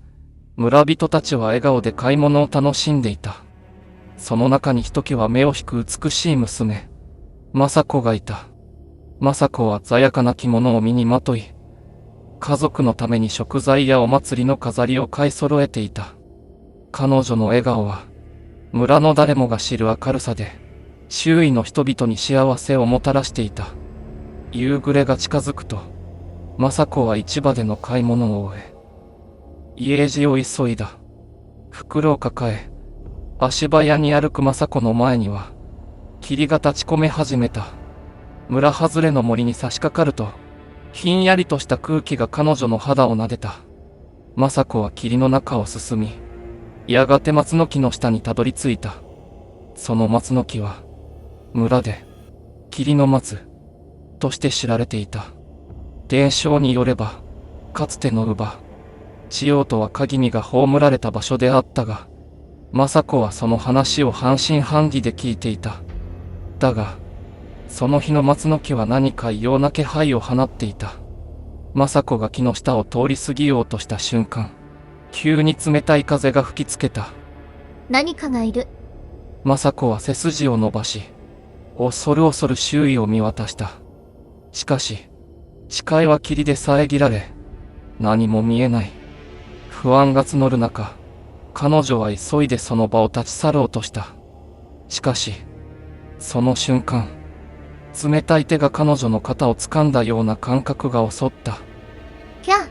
村人たちは笑顔で買い物を楽しんでいた。その中にひときわ目を引く美しい娘、政子がいた。政子は鮮やかな着物を身にまとい、家族のために食材やお祭りの飾りを買い揃えていた。彼女の笑顔は、村の誰もが知る明るさで、周囲の人々に幸せをもたらしていた。夕暮れが近づくと、政子は市場での買い物を終え、家路を急いだ。袋を抱え、足早に歩く政子の前には、霧が立ち込め始めた。村外れの森に差し掛かると、ひんやりとした空気が彼女の肌を撫でた。政子は霧の中を進み、やがて松の木の下にたどり着いた。その松の木は、村で、霧の松、として知られていた。伝承によれば、かつての乳母、千代と若君が葬られた場所であったが、政子はその話を半信半疑で聞いていた。だが、その日の松の木は何か異様な気配を放っていた。政子が木の下を通り過ぎようとした瞬間、急に冷たい風が吹きつけた。何かがいる。政子は背筋を伸ばし、恐る恐る周囲を見渡した。しかし、視界は霧で遮られ、何も見えない。不安が募る中、彼女は急いでその場を立ち去ろうとした。しかし、その瞬間、冷たい手が彼女の肩を掴んだような感覚が襲った。キャー。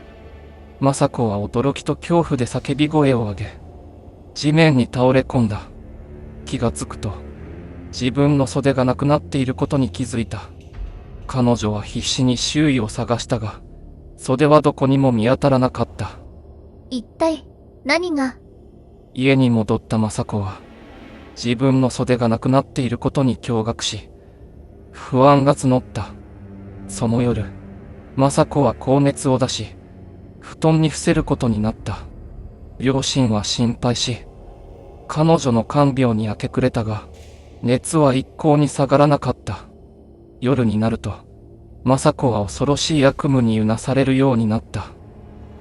政子は驚きと恐怖で叫び声を上げ、地面に倒れ込んだ。気がつくと、自分の袖がなくなっていることに気づいた。彼女は必死に周囲を探したが、袖はどこにも見当たらなかった。一体、何が？家に戻った雅子は、自分の袖がなくなっていることに驚愕し、不安が募った。その夜、雅子は高熱を出し、布団に伏せることになった。両親は心配し、彼女の看病に明け暮れたが、熱は一向に下がらなかった。夜になると、雅子は恐ろしい悪夢にうなされるようになった。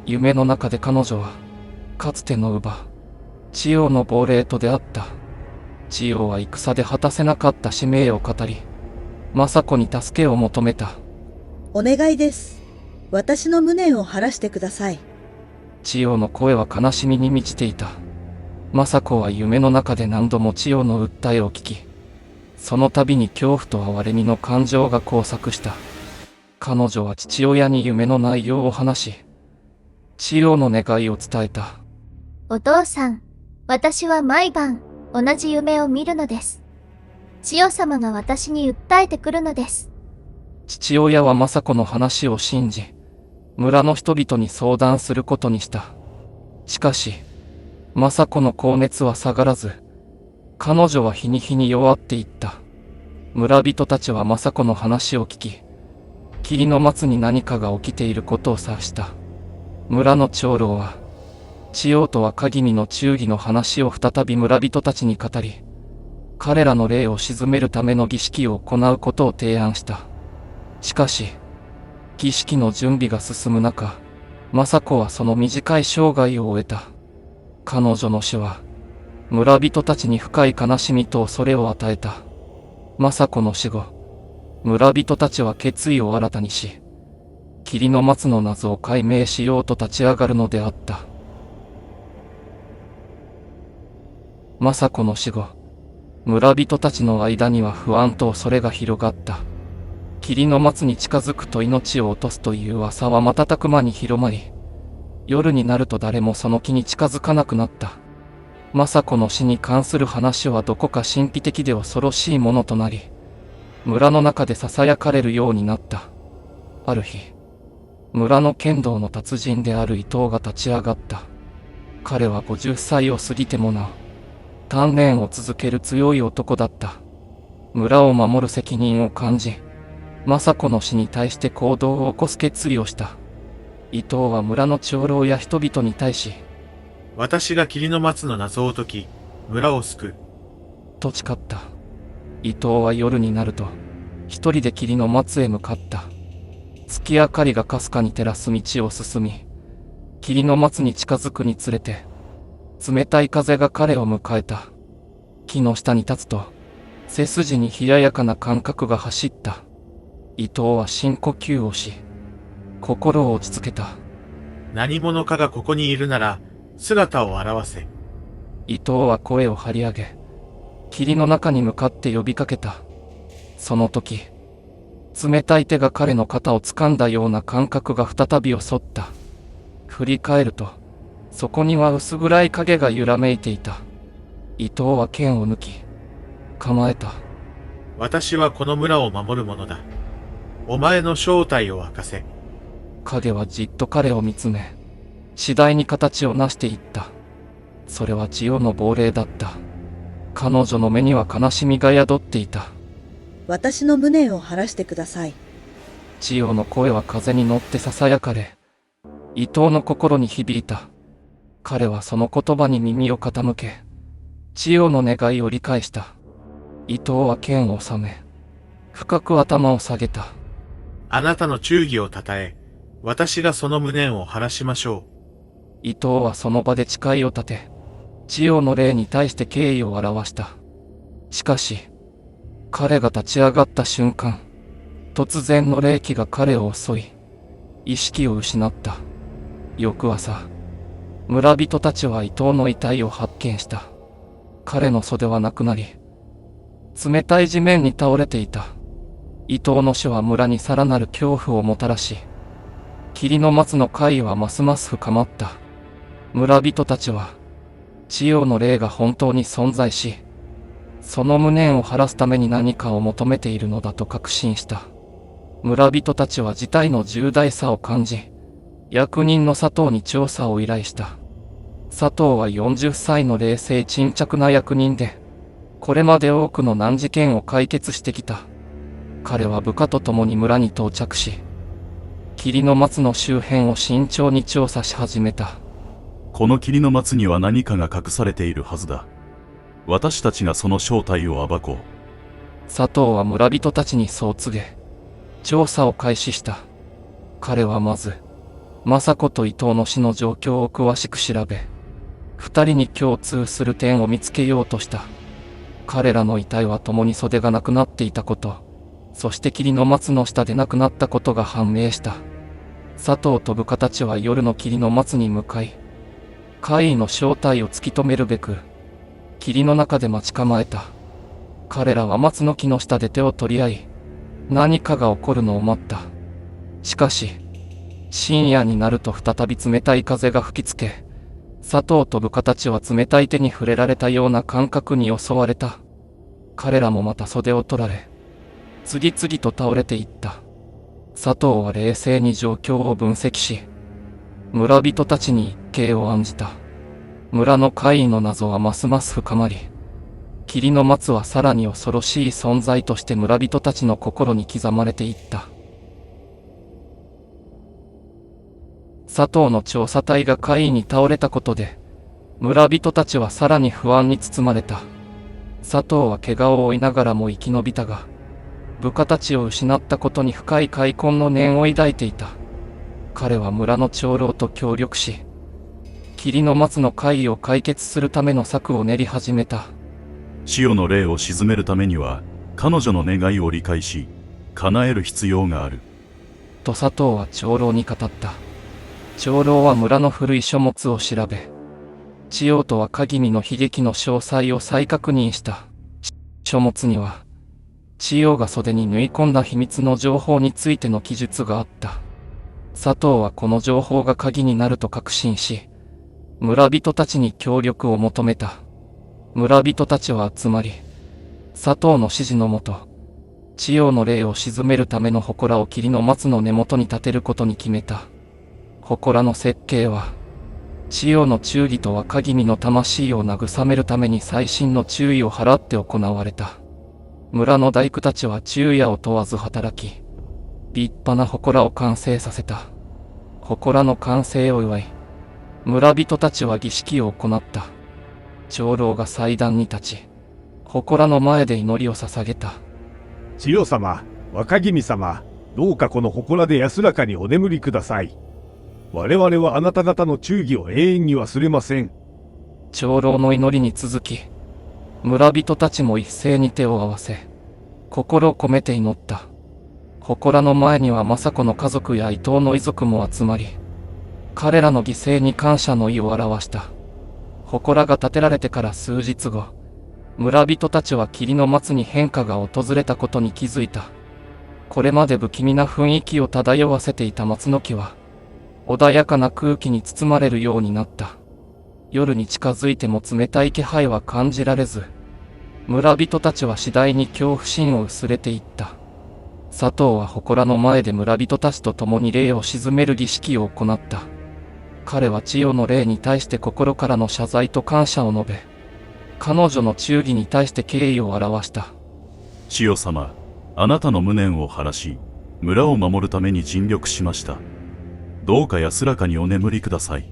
夢の中で彼女は、かつての乳母、千代の亡霊と出会った。千代は戦で果たせなかった使命を語り、雅子に助けを求めた。お願いです。私の無念を晴らしてください。千代の声は悲しみに満ちていた。雅子は夢の中で何度も千代の訴えを聞き、その度に恐怖と哀れみの感情が交錯した。彼女は父親に夢の内容を話し、千代の願いを伝えた。お父さん、私は毎晩、同じ夢を見るのです。千代様が私に訴えてくるのです。父親は雅子の話を信じ、村の人々に相談することにした。しかし、雅子の高熱は下がらず、彼女は日に日に弱っていった。村人たちは雅子の話を聞き、霧の松に何かが起きていることを察した。村の長老は、千代と若君の忠義の話を再び村人たちに語り、彼らの霊を鎮めるための儀式を行うことを提案した。しかし、儀式の準備が進む中、雅子はその短い生涯を終えた。彼女の死は、村人たちに深い悲しみと恐れを与えた。雅子の死後、村人たちは決意を新たにし、霧の松の謎を解明しようと立ち上がるのであった。雅子の死後、村人たちの間には不安と恐れが広がった。霧の松に近づくと命を落とすという噂は瞬く間に広まり、夜になると誰もその木に近づかなくなった。雅子の死に関する話はどこか神秘的で恐ろしいものとなり、村の中で囁かれるようになった。ある日、村の剣道の達人である伊藤が立ち上がった。彼は50歳を過ぎてもなお、鍛錬を続ける強い男だった。村を守る責任を感じ、雅子の死に対して行動を起こす決意をした。伊藤は村の長老や人々に対し、私が霧の松の謎を解き、村を救う。と誓った。伊藤は夜になると、一人で霧の松へ向かった。月明かりがかすかに照らす道を進み、霧の松に近づくにつれて、冷たい風が彼を迎えた。木の下に立つと、背筋に冷ややかな感覚が走った。伊藤は深呼吸をし、心を落ち着けた。何者かがここにいるなら、姿を現せ。伊藤は声を張り上げ、霧の中に向かって呼びかけた。その時、冷たい手が彼の肩を掴んだような感覚が再び襲った。振り返ると、そこには薄暗い影が揺らめいていた。伊藤は剣を抜き、構えた。私はこの村を守る者だ。お前の正体を明かせ。影はじっと彼を見つめ、次第に形を成していった。それは千代の亡霊だった。彼女の目には悲しみが宿っていた。私の無念を晴らしてください。千代の声は風に乗って囁かれ、伊藤の心に響いた。彼はその言葉に耳を傾け、千代の願いを理解した。伊藤は剣を収め、深く頭を下げた。あなたの忠義を称え、私がその無念を晴らしましょう。伊藤はその場で誓いを立て、千代の霊に対して敬意を表した。しかし、彼が立ち上がった瞬間、突然の霊気が彼を襲い、意識を失った。翌朝、村人たちは伊藤の遺体を発見した。彼の袖はなくなり、冷たい地面に倒れていた。伊藤の死は村にさらなる恐怖をもたらし、霧の松の怪異はますます深まった。村人たちは、千代の霊が本当に存在し、その無念を晴らすために何かを求めているのだと確信した。村人たちは事態の重大さを感じ、役人の佐藤に調査を依頼した。佐藤は40歳の冷静沈着な役人で、これまで多くの難事件を解決してきた。彼は部下と共に村に到着し、霧の松の周辺を慎重に調査し始めた。この霧の松には何かが隠されているはずだ。私たちがその正体を暴こう。佐藤は村人たちにそう告げ、調査を開始した。彼はまず、政子と伊藤の死の状況を詳しく調べ、二人に共通する点を見つけようとした。彼らの遺体は共に袖がなくなっていたこと、そして霧の松の下で亡くなったことが判明した。佐藤と部下たちは夜の霧の松に向かい、怪異の正体を突き止めるべく、霧の中で待ち構えた。彼らは松の木の下で手を取り合い、何かが起こるのを待った。しかし、深夜になると再び冷たい風が吹きつけ、佐藤と部下たちは冷たい手に触れられたような感覚に襲われた。彼らもまた袖を取られ、次々と倒れていった。佐藤は冷静に状況を分析し、村人たちに一計を案じた。村の怪異の謎はますます深まり、霧の松はさらに恐ろしい存在として村人たちの心に刻まれていった。佐藤の調査隊が怪異に倒れたことで、村人たちはさらに不安に包まれた。佐藤は怪我を負いながらも生き延びたが、部下たちを失ったことに深い悔恨の念を抱いていた。彼は村の長老と協力し、霧の松の怪異を解決するための策を練り始めた。潮の霊を鎮めるためには、彼女の願いを理解し、叶える必要がある。と佐藤は長老に語った。長老は村の古い書物を調べ、千代と若君の悲劇の詳細を再確認した。書物には、千代が袖に縫い込んだ秘密の情報についての記述があった。佐藤はこの情報が鍵になると確信し、村人たちに協力を求めた。村人たちは集まり、佐藤の指示のもと、千代の霊を鎮めるための祠を霧の松の根元に建てることに決めた。祠の設計は、千代の忠義と若君の魂を慰めるために細心の注意を払って行われた。村の大工たちは昼夜を問わず働き、立派な祠を完成させた。祠の完成を祝い、村人たちは儀式を行った。長老が祭壇に立ち、祠の前で祈りを捧げた。千代様、若君様、どうかこの祠で安らかにお眠りください。我々はあなた方の忠義を永遠に忘れません。長老の祈りに続き、村人たちも一斉に手を合わせ、心を込めて祈った。祠の前には政子の家族や伊藤の遺族も集まり、彼らの犠牲に感謝の意を表した。祠が建てられてから数日後、村人たちは霧の松に変化が訪れたことに気づいた。これまで不気味な雰囲気を漂わせていた松の木は、穏やかな空気に包まれるようになった。夜に近づいても冷たい気配は感じられず、村人たちは次第に恐怖心を薄れていった。佐藤は祠の前で村人たちと共に霊を鎮める儀式を行った。彼は千代の霊に対して心からの謝罪と感謝を述べ、彼女の忠義に対して敬意を表した。千代様、あなたの無念を晴らし、村を守るために尽力しました。どうか安らかにお眠りください。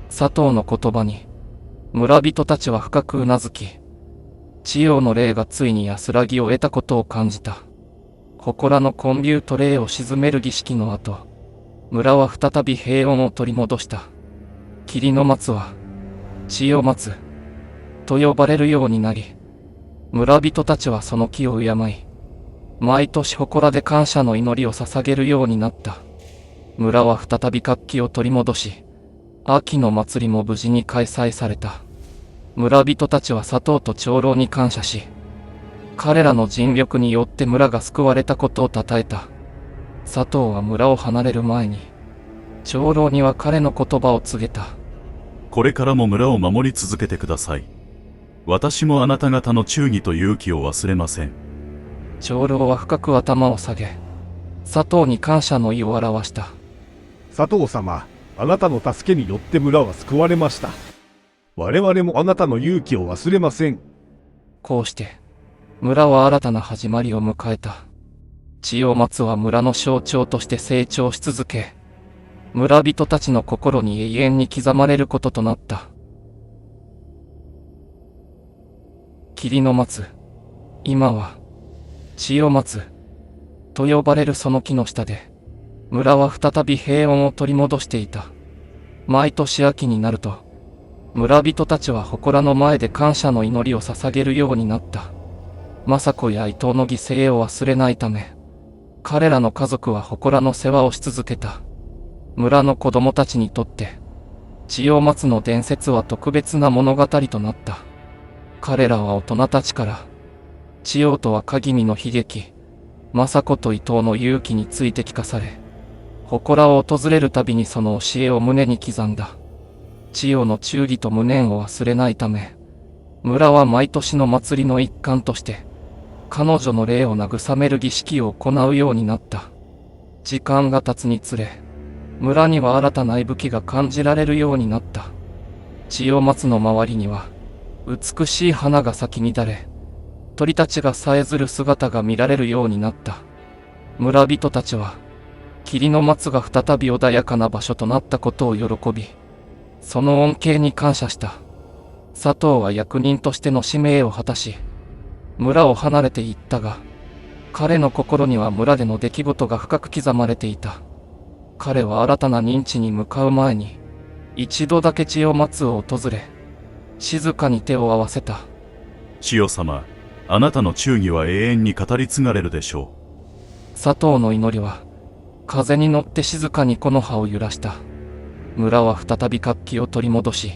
佐藤の言葉に、村人たちは深くうなずき、千代の霊がついに安らぎを得たことを感じた。祠の建立と霊を鎮める儀式の後、村は再び平穏を取り戻した。霧の松は、千代松、と呼ばれるようになり、村人たちはその木を敬い、毎年祠で感謝の祈りを捧げるようになった。村は再び活気を取り戻し、秋の祭りも無事に開催された。村人たちは佐藤と長老に感謝し、彼らの尽力によって村が救われたことを称えた。佐藤は村を離れる前に、長老には彼の言葉を告げた。これからも村を守り続けてください。私もあなた方の忠義と勇気を忘れません。長老は深く頭を下げ、佐藤に感謝の意を表した。佐藤様、あなたの助けによって村は救われました。我々もあなたの勇気を忘れません。こうして、村は新たな始まりを迎えた。千代松は村の象徴として成長し続け、村人たちの心に永遠に刻まれることとなった。霧の松、今は、千代松、と呼ばれるその木の下で、村は再び平穏を取り戻していた。毎年秋になると、村人たちは祠の前で感謝の祈りを捧げるようになった。政子や伊藤の犠牲を忘れないため、彼らの家族は祠の世話をし続けた。村の子供たちにとって、千代松の伝説は特別な物語となった。彼らは大人たちから、千代と若君の悲劇、政子と伊藤の勇気について聞かされ、祠を訪れるたびにその教えを胸に刻んだ。千代の忠義と無念を忘れないため、村は毎年の祭りの一環として、彼女の霊を慰める儀式を行うようになった。時間が経つにつれ、村には新たな息吹が感じられるようになった。千代松の周りには、美しい花が咲き乱れ、鳥たちがさえずる姿が見られるようになった。村人たちは、霧の松が再び穏やかな場所となったことを喜び、その恩恵に感謝した。佐藤は役人としての使命を果たし、村を離れていったが、彼の心には村での出来事が深く刻まれていた。彼は新たな認知に向かう前に、一度だけ千代松を訪れ、静かに手を合わせた。千代様、あなたの忠義は永遠に語り継がれるでしょう。佐藤の祈りは、風に乗って静かに木の葉を揺らした。村は再び活気を取り戻し、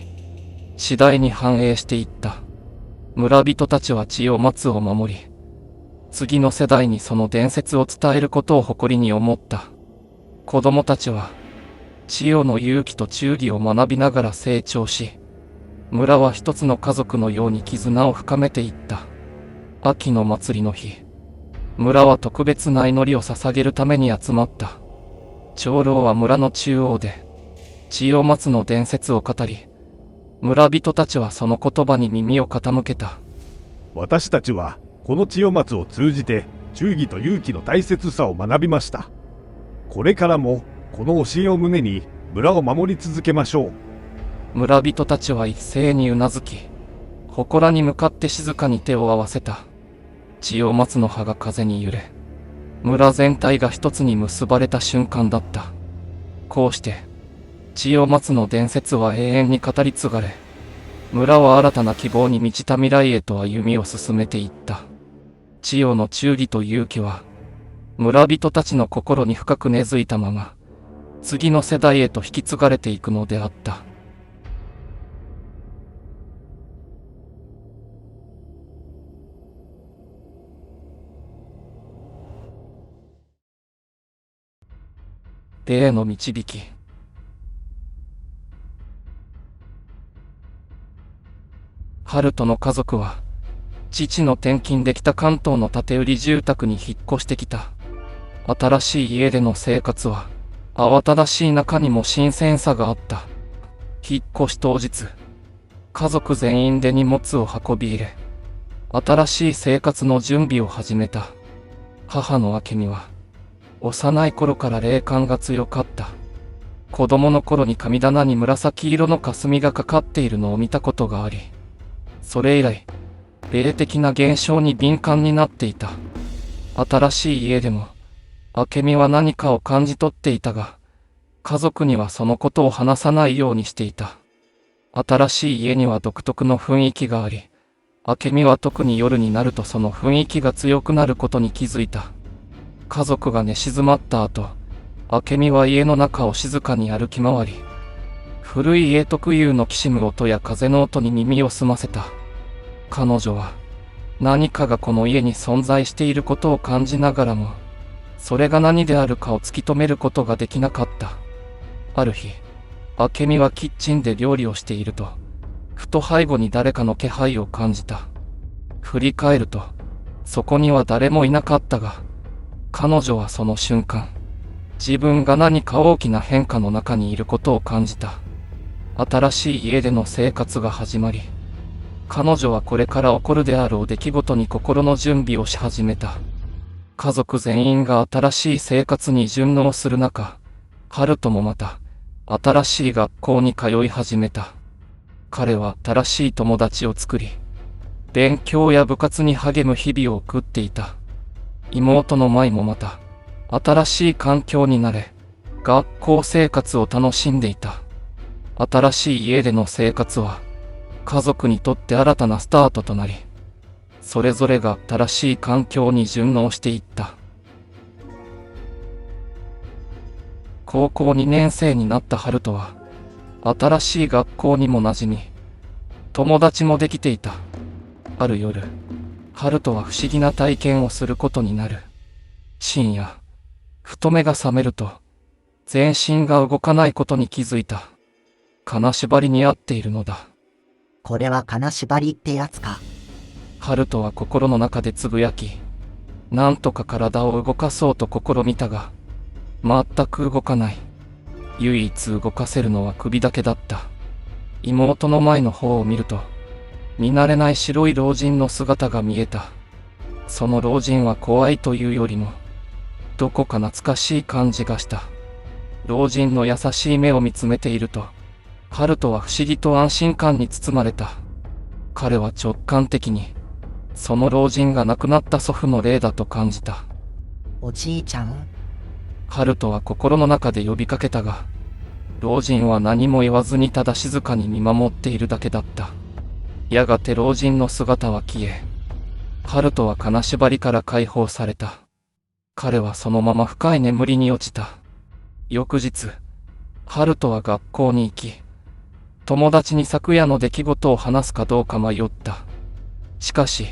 次第に繁栄していった。村人たちは千代松を守り、次の世代にその伝説を伝えることを誇りに思った。子供たちは、千代の勇気と忠義を学びながら成長し、村は一つの家族のように絆を深めていった。秋の祭りの日、村は特別な祈りを捧げるために集まった。長老は村の中央で、千代松の伝説を語り、村人たちはその言葉に耳を傾けた。私たちは、この千代松を通じて、忠義と勇気の大切さを学びました。これからも、この教えを胸に、村を守り続けましょう。村人たちは一斉にうなずき、祠に向かって静かに手を合わせた。千代松の葉が風に揺れ、村全体が一つに結ばれた瞬間だった。こうして、千代松の伝説は永遠に語り継がれ、村は新たな希望に満ちた未来へと歩みを進めていった。千代の忠義と勇気は、村人たちの心に深く根付いたまま、次の世代へと引き継がれていくのであった。霊の導き。春人の家族は、父の転勤できた関東の建て売り住宅に引っ越してきた。新しい家での生活は、慌ただしい中にも新鮮さがあった。引っ越し当日、家族全員で荷物を運び入れ、新しい生活の準備を始めた。母の明美は、幼い頃から霊感が強かった。子供の頃に神棚に紫色の霞がかかっているのを見たことがあり、それ以来、霊的な現象に敏感になっていた。新しい家でも、明美は何かを感じ取っていたが、家族にはそのことを話さないようにしていた。新しい家には独特の雰囲気があり、明美は特に夜になるとその雰囲気が強くなることに気づいた。家族が寝静まった後、明美は家の中を静かに歩き回り、古い家特有のきしむ音や風の音に耳を澄ませた。彼女は、何かがこの家に存在していることを感じながらも、それが何であるかを突き止めることができなかった。ある日、明美はキッチンで料理をしていると、ふと背後に誰かの気配を感じた。振り返ると、そこには誰もいなかったが、彼女はその瞬間、自分が何か大きな変化の中にいることを感じた。新しい家での生活が始まり、彼女はこれから起こるであろう出来事に心の準備をし始めた。家族全員が新しい生活に順応する中、春人もまた、新しい学校に通い始めた。彼は新しい友達を作り、勉強や部活に励む日々を送っていた。妹の舞もまた、新しい環境に慣れ、学校生活を楽しんでいた。新しい家での生活は、家族にとって新たなスタートとなり、それぞれが新しい環境に順応していった。高校2年生になった春人は、新しい学校にも馴染み、友達もできていた。ある夜、春人は不思議な体験をすることになる。深夜、ふと目が覚めると、全身が動かないことに気づいた。金縛りに遭っているのだ。これは金縛りってやつか。春人は心の中でつぶやき、なんとか体を動かそうと試みたが、全く動かない。唯一動かせるのは首だけだった。妹の前の方を見ると、見慣れない白い老人の姿が見えた。その老人は怖いというよりも、どこか懐かしい感じがした。老人の優しい目を見つめていると、春人は不思議と安心感に包まれた。彼は直感的に、その老人が亡くなった祖父の霊だと感じた。おじいちゃん？春人は心の中で呼びかけたが、老人は何も言わずにただ静かに見守っているだけだった。やがて老人の姿は消え、春人は金縛りから解放された。彼はそのまま深い眠りに落ちた。翌日、春人は学校に行き、友達に昨夜の出来事を話すかどうか迷った。しかし、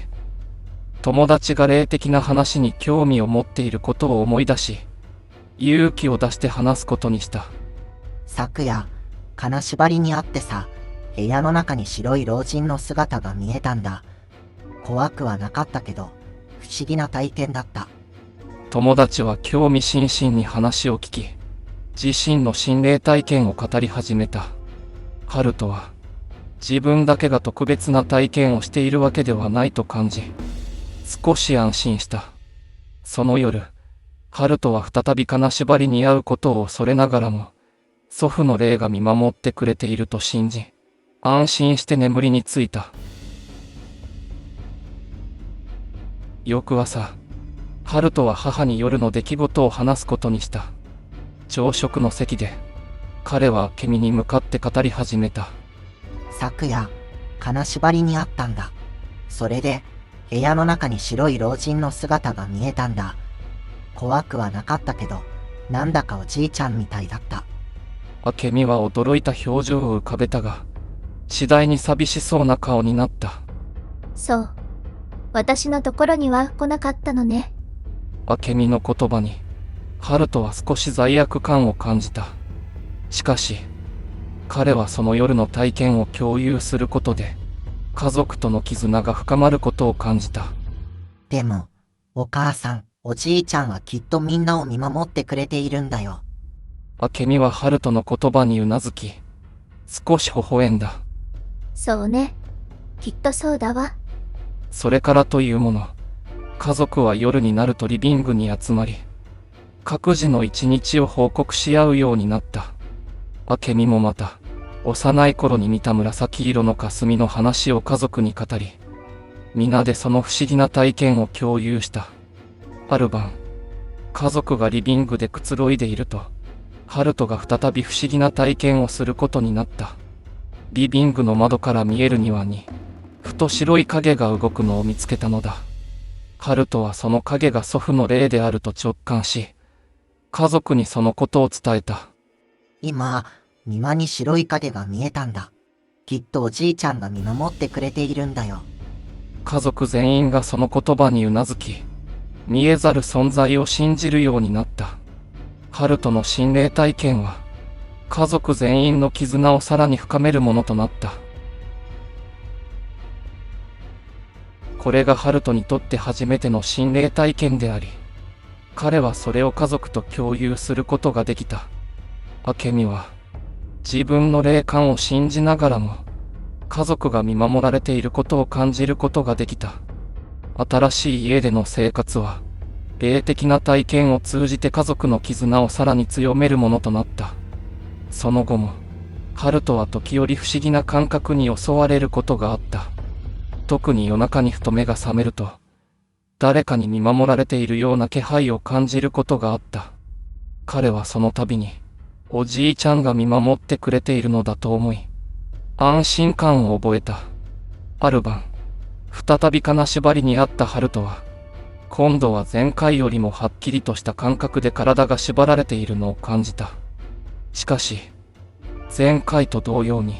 友達が霊的な話に興味を持っていることを思い出し、勇気を出して話すことにした。昨夜、金縛りにあってさ、部屋の中に白い老人の姿が見えたんだ。怖くはなかったけど、不思議な体験だった。友達は興味津々に話を聞き、自身の心霊体験を語り始めた。春人は、自分だけが特別な体験をしているわけではないと感じ、少し安心した。その夜、春人は再び金縛りに遭うことを恐れながらも、祖父の霊が見守ってくれていると信じ、安心して眠りについた。翌朝、春人は母に夜の出来事を話すことにした。朝食の席で、彼は明美に向かって語り始めた。昨夜、金縛りにあったんだ。それで、部屋の中に白い老人の姿が見えたんだ。怖くはなかったけど、なんだかおじいちゃんみたいだった。明美は驚いた表情を浮かべたが、次第に寂しそうな顔になった。そう。私のところには来なかったのね。明美の言葉に、春人は少し罪悪感を感じた。しかし、彼はその夜の体験を共有することで、家族との絆が深まることを感じた。でも、お母さん、おじいちゃんはきっとみんなを見守ってくれているんだよ。明美は春人の言葉にうなずき、少し微笑んだ。そうね。きっとそうだわ。それからというもの、家族は夜になるとリビングに集まり、各自の一日を報告し合うようになった。明美もまた、幼い頃に見た紫色の霞の話を家族に語り、皆でその不思議な体験を共有した。ある晩、家族がリビングでくつろいでいると、春人が再び不思議な体験をすることになった。リビングの窓から見える庭に、ふと白い影が動くのを見つけたのだ。春人はその影が祖父の霊であると直感し、家族にそのことを伝えた。今、庭に白い影が見えたんだ。きっとおじいちゃんが見守ってくれているんだよ。家族全員がその言葉にうなずき、見えざる存在を信じるようになった。春人の心霊体験は、家族全員の絆をさらに深めるものとなった。これが春人にとって初めての心霊体験であり、彼はそれを家族と共有することができた。明美は自分の霊感を信じながらも家族が見守られていることを感じることができた。新しい家での生活は霊的な体験を通じて家族の絆をさらに強めるものとなった。その後もハルトは時折不思議な感覚に襲われることがあった。特に夜中にふと目が覚めると誰かに見守られているような気配を感じることがあった。彼はその度におじいちゃんが見守ってくれているのだと思い、安心感を覚えた。ある晩、再び金縛りにあったハルトは、今度は前回よりもはっきりとした感覚で体が縛られているのを感じた。しかし、前回と同様に、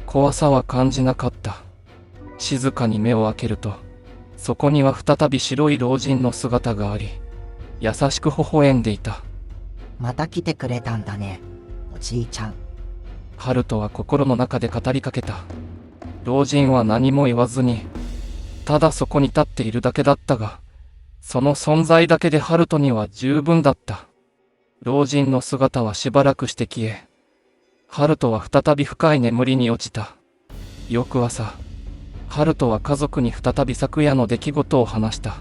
怖さは感じなかった。静かに目を開けると、そこには再び白い老人の姿があり、優しく微笑んでいた。また来てくれたんだね、おじいちゃん。ハルトは心の中で語りかけた。老人は何も言わずに、ただそこに立っているだけだったが、その存在だけでハルトには十分だった。老人の姿はしばらくして消え、ハルトは再び深い眠りに落ちた。翌朝、ハルトは家族に再び昨夜の出来事を話した。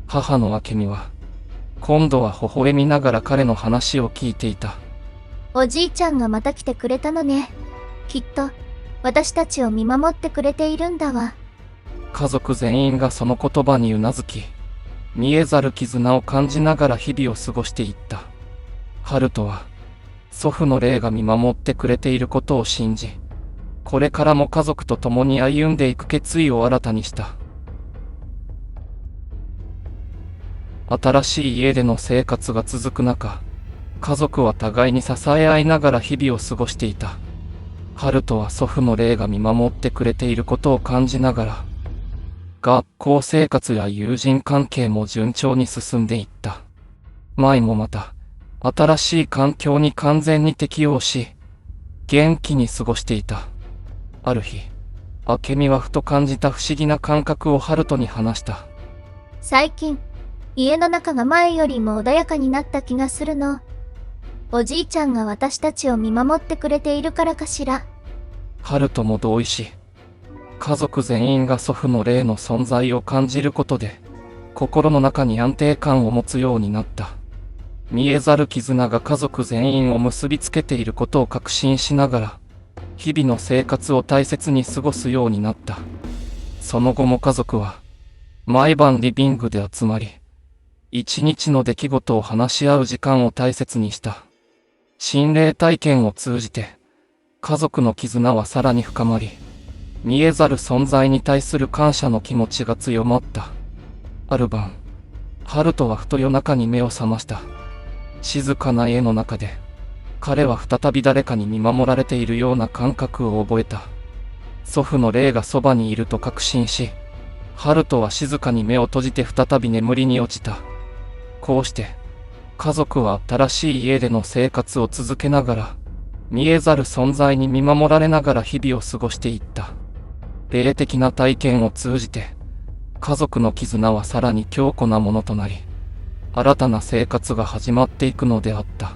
母の明美は、今度は微笑みながら彼の話を聞いていた。おじいちゃんがまた来てくれたのね。きっと、私たちを見守ってくれているんだわ。家族全員がその言葉にうなずき、見えざる絆を感じながら日々を過ごしていった。ハルトは、祖父の霊が見守ってくれていることを信じ、これからも家族と共に歩んでいく決意を新たにした。新しい家での生活が続く中、家族は互いに支え合いながら日々を過ごしていた。ハルトは祖父の霊が見守ってくれていることを感じながら、学校生活や友人関係も順調に進んでいった。舞もまた、新しい環境に完全に適応し、元気に過ごしていた。ある日、明美はふと感じた不思議な感覚をハルトに話した。最近、家の中が前よりも穏やかになった気がするの。おじいちゃんが私たちを見守ってくれているからかしら。ハルトも同意し、家族全員が祖父の霊の存在を感じることで、心の中に安定感を持つようになった。見えざる絆が家族全員を結びつけていることを確信しながら、日々の生活を大切に過ごすようになった。その後も家族は、毎晩リビングで集まり、一日の出来事を話し合う時間を大切にした。心霊体験を通じて、家族の絆はさらに深まり、見えざる存在に対する感謝の気持ちが強まった。ある晩、ハルトはふと夜中に目を覚ました。静かな家の中で、彼は再び誰かに見守られているような感覚を覚えた。祖父の霊がそばにいると確信し、ハルトは静かに目を閉じて再び眠りに落ちた。こうして、家族は新しい家での生活を続けながら、見えざる存在に見守られながら日々を過ごしていった。霊的な体験を通じて、家族の絆はさらに強固なものとなり、新たな生活が始まっていくのであった。